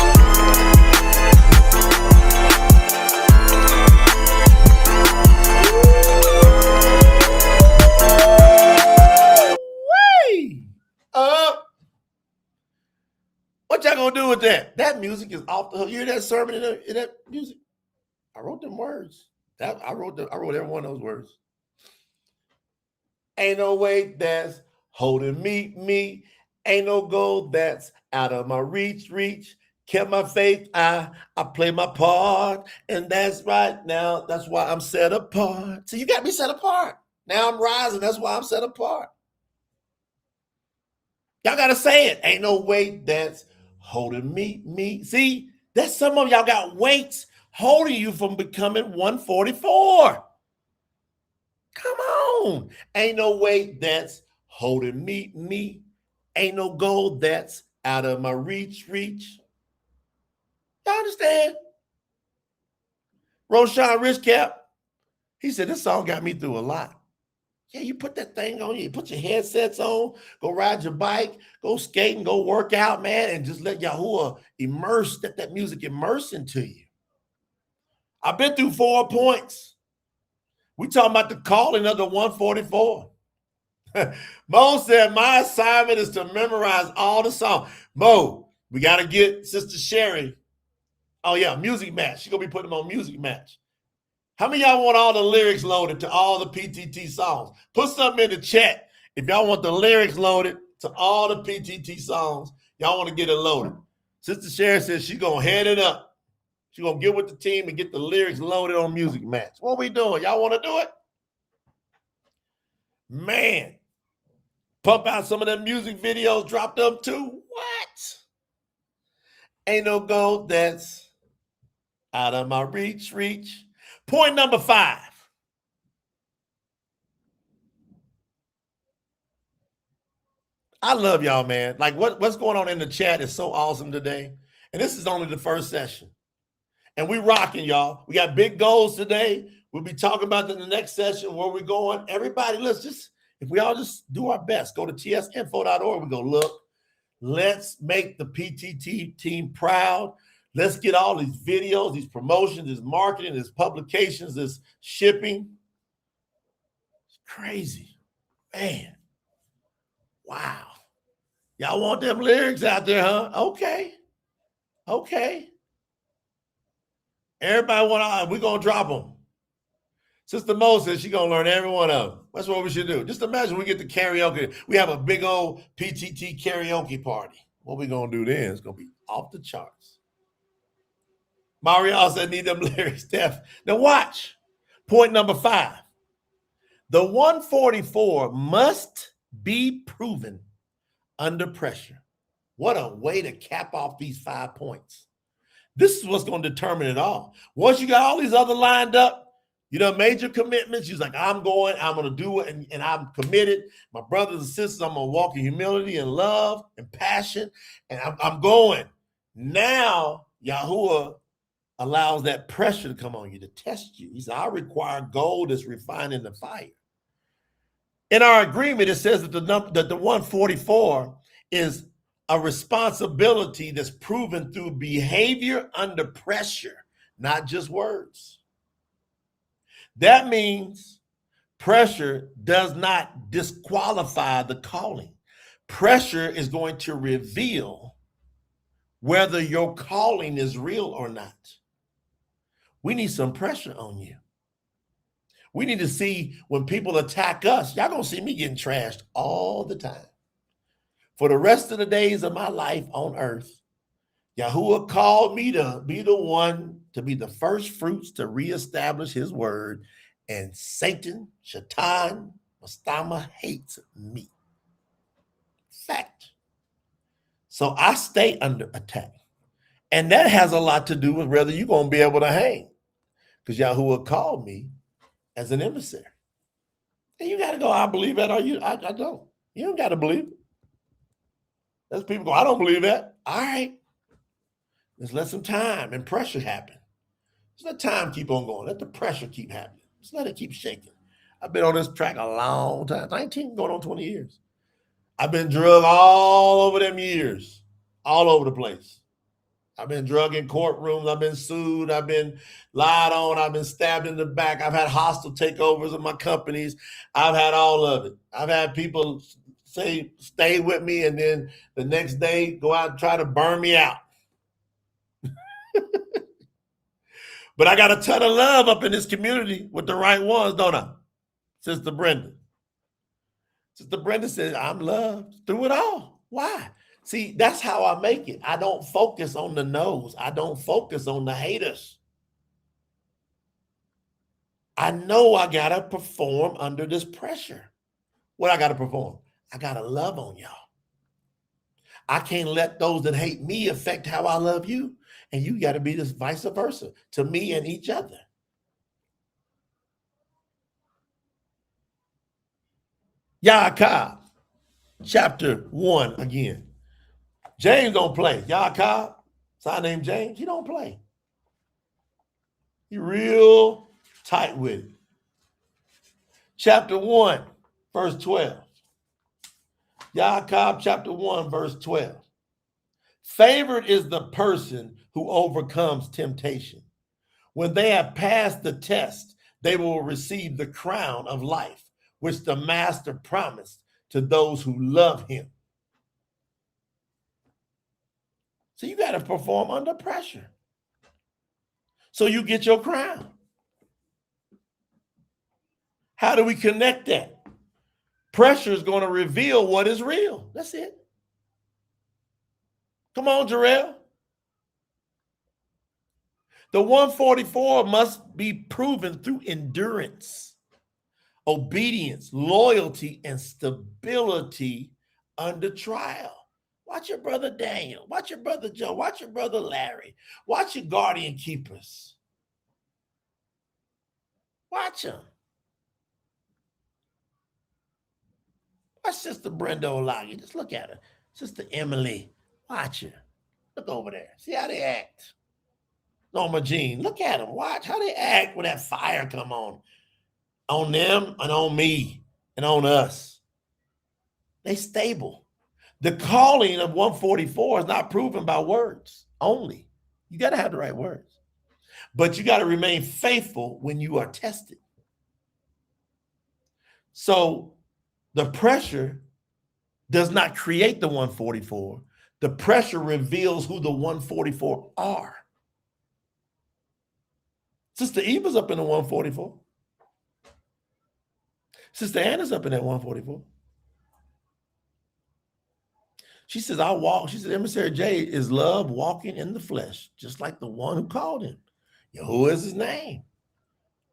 Speaker 1: What y'all gonna do with that? That music is off the hook. You hear that sermon in that music? I wrote them words. I wrote every one of those words. Ain't no weight that's holding me. Ain't no goal that's out of my reach. Kept my faith. I play my part, and that's right now. That's why I'm set apart. So you got me set apart. Now I'm rising. That's why I'm set apart. Y'all gotta say it. Ain't no weight that's holding me. See, that's some of y'all got weights holding you from becoming 144. Come on. Ain't no weight that's holding me. Ain't no goal that's out of my reach. Y'all understand? Roshan Richcap, he said, this song got me through a lot. Yeah, you put that thing on, you put your headsets on, go ride your bike, go skate and go work out, man, and just let Yahuwah immerse, let that music immerse into you. I've been through 4 points. We talking about the calling of the 144. Mo said, my assignment is to memorize all the songs. Mo, we got to get Sister Sherry. Oh, yeah, Music Match. She's going to be putting them on Music Match. How many of y'all want all the lyrics loaded to all the PTT songs? Put something in the chat if y'all want the lyrics loaded to all the PTT songs. Y'all want to get it loaded. Sister Sherry says she's going to head it up. She's going to get with the team and get the lyrics loaded on Music Match. What we doing? Y'all want to do it? Man, pump out some of them music videos, drop them too. What? Ain't no goal that's out of my reach. Point number 5. I love y'all, man. Like what's going on in the chat is so awesome today. And this is only the first session. And we rocking, y'all. We got big goals today. We'll be talking about in the next session where we're going. Everybody, if we all just do our best, go to tsinfo.org. We go, look, let's make the PTT team proud. Let's get all these videos, these promotions, this marketing, this publications, this shipping. It's crazy. Man. Wow. Y'all want them lyrics out there, huh? Okay. Everybody we're going to drop them. Sister Mo says she's going to learn every one of them. That's what we should do. Just imagine we get the karaoke. We have a big old PTT karaoke party. What we going to do then is going to be off the charts. Mario said need them lyrics, Steph. Now watch. Point number 5. The 144 must be proven under pressure. What a way to cap off these 5 points. This is what's going to determine it all. Once you got all these other lined up, major commitments. She's like, I'm going to do it, and I'm committed. My brothers and sisters, I'm going to walk in humility and love and passion, and I'm going. Now, Yahuwah allows that pressure to come on you to test you. He said, I require gold that's refined in the fire. In our agreement, it says that the 144 is a responsibility that's proven through behavior under pressure, not just words. That means pressure does not disqualify the calling. Pressure is going to reveal whether your calling is real or not. We need some pressure on you. We need to see when people attack us. Y'all gonna see me getting trashed all the time. For the rest of the days of my life on earth, Yahuwah called me to be the one to be the first fruits to reestablish his word, and Satan, Shaitan, Mastama hates me. Fact. So I stay under attack. And that has a lot to do with whether you're going to be able to hang. Because Yahuwah called me as an emissary. And you got to go, I believe that, or I don't. You don't got to believe it. There's people go, I don't believe that. All right. Let's let some time and pressure happen. Just let time keep on going. Let the pressure keep happening. Just let it keep shaking. I've been on this track a long time. 19 going on 20 years. I've been drugged all over them years. All over the place. I've been drugged in courtrooms. I've been sued. I've been lied on. I've been stabbed in the back. I've had hostile takeovers of my companies. I've had all of it. I've had people say, stay with me, and then the next day go out and try to burn me out. But I got a ton of love up in this community with the right ones, don't I? Sister Brenda. Sister Brenda says, I'm loved through it all. Why? See, that's how I make it. I don't focus on the no's. I don't focus on the haters. I know I got to perform under this pressure. What I got to perform? I got to love on y'all. I can't let those that hate me affect how I love you. And you got to be this vice versa to me and each other. Yaakov, chapter 1 again. James don't play. Yaakov, son named James, he don't play. He real tight with it. Chapter 1, verse 12. Yaakov, chapter 1, verse 12. Favored is the person who overcomes temptation. When they have passed the test, they will receive the crown of life, which the master promised to those who love him. So you got to perform under pressure. So you get your crown. How do we connect that? Pressure is going to reveal what is real. That's it. Come on, Jarrell. The 144 must be proven through endurance, obedience, loyalty, and stability under trial. Watch your brother Daniel. Watch your brother Joe. Watch your brother Larry. Watch your guardian keepers. Watch them. Watch Sister Brenda Olagi. Just look at her. Sister Emily. Watch her. Look over there. See how they act. Norma Jean. Look at them. Watch how they act when that fire come on them and on me and on us. They stable. The calling of 144 is not proven by words only. You got to have the right words. But you got to remain faithful when you are tested. So the pressure does not create the 144. The pressure reveals who the 144 are. Sister Eva's up in the 144. Sister Anna's up in that 144. She says, I walk. She said, Emissary J is love walking in the flesh, just like the one who called him. Who is his name?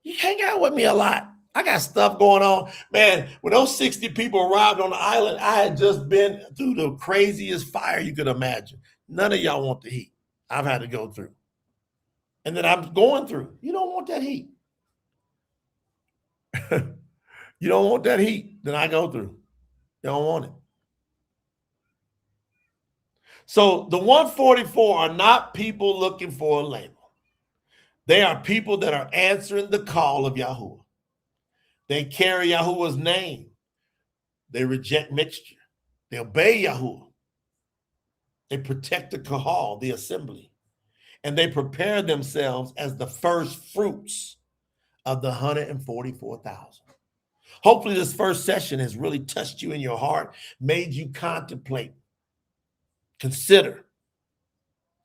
Speaker 1: You hang out with me a lot. I got stuff going on. Man, when those 60 people arrived on the island, I had just been through the craziest fire you could imagine. None of y'all want the heat I've had to go through. And then I'm going through. You don't want that heat. You don't want that heat that I go through. You don't want it. So the 144 are not people looking for a label. They are people that are answering the call of Yahuwah. They carry Yahuwah's name. They reject mixture. They obey Yahuwah. They protect the kahal, the assembly. And they prepare themselves as the first fruits of the 144,000. Hopefully this first session has really touched you in your heart, made you contemplate, consider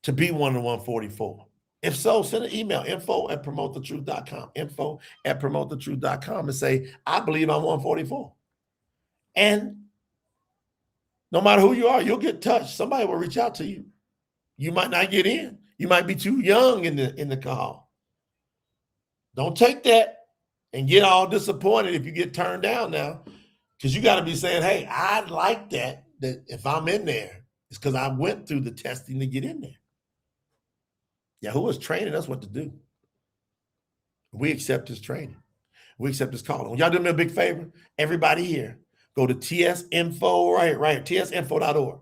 Speaker 1: to be one of the 144. If so, send an email, info@promotethetruth.com, info@promotethetruth.com, and say, I believe I'm 144. And no matter who you are, you'll get touched. Somebody will reach out to you. you might not get in. You might be too young in the call. Don't take that and get all disappointed if you get turned down now, because you got to be saying, hey, I'd like that if I'm in there, it's because I went through the testing to get in there. Yahuwah is training us what to do. We accept his training. We accept his calling. Y'all do me a big favor? Everybody here, go to TSInfo right here, TSInfo.org.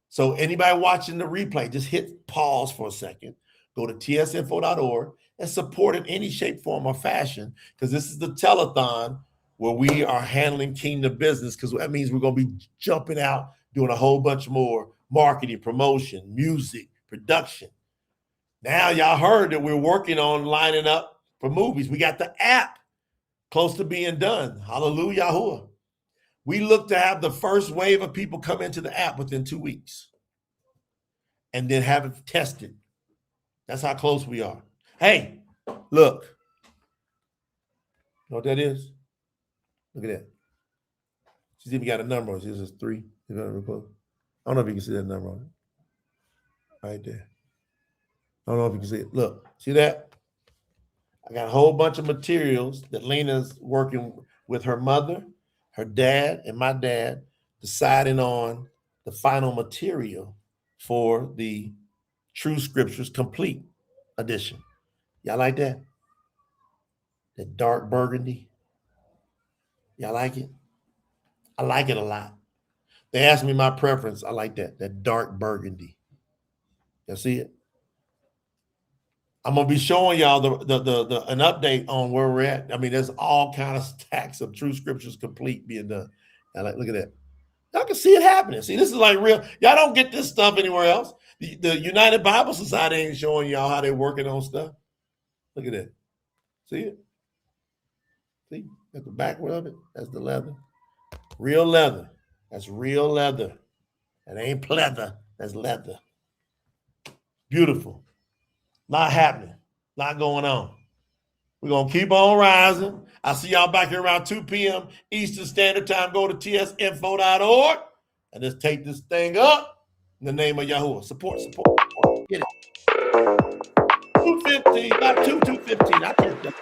Speaker 1: So anybody watching the replay, just hit pause for a second. Go to TSInfo.org and support in any shape, form, or fashion, because this is the telethon where we are handling kingdom business, because that means we're going to be jumping out, doing a whole bunch more marketing, promotion, music, production. Now y'all heard that we're working on lining up for movies. We got the app close to being done. Hallelujah, Yahuwah. We look to have the first wave of people come into the app within 2 weeks and then have it tested. That's how close we are. Hey, look. You know what that is? Look at that. She's even got a number on it. This is 3. I don't know if you can see that number on it. Right there. I don't know if you can see it. Look, see that? I got a whole bunch of materials that Lena's working with her mother, her dad, and my dad, deciding on the final material for the Truth Scriptures Complete edition. Y'all like that? That dark burgundy? Y'all like it? I like it a lot. They asked me my preference. I like that dark burgundy. Y'all see it? I'm gonna be showing y'all an update on where we're at. I mean, there's all kind of stacks of Truth Scriptures Complete being done. And look at that. Y'all can see it happening. See, this is like real. Y'all don't get this stuff anywhere else. The United Bible Society ain't showing y'all how they're working on stuff. Look at that. See it? See? At the backward of it, that's the leather. Real leather. That's real leather. That ain't pleather. That's leather. Beautiful. Lot happening. Lot going on. We're going to keep on rising. I'll see y'all back here around 2 p.m. Eastern Standard Time. Go to tsinfo.org and just take this thing up in the name of Yahuwah. Support. Get it. 215, about 215. I can't do.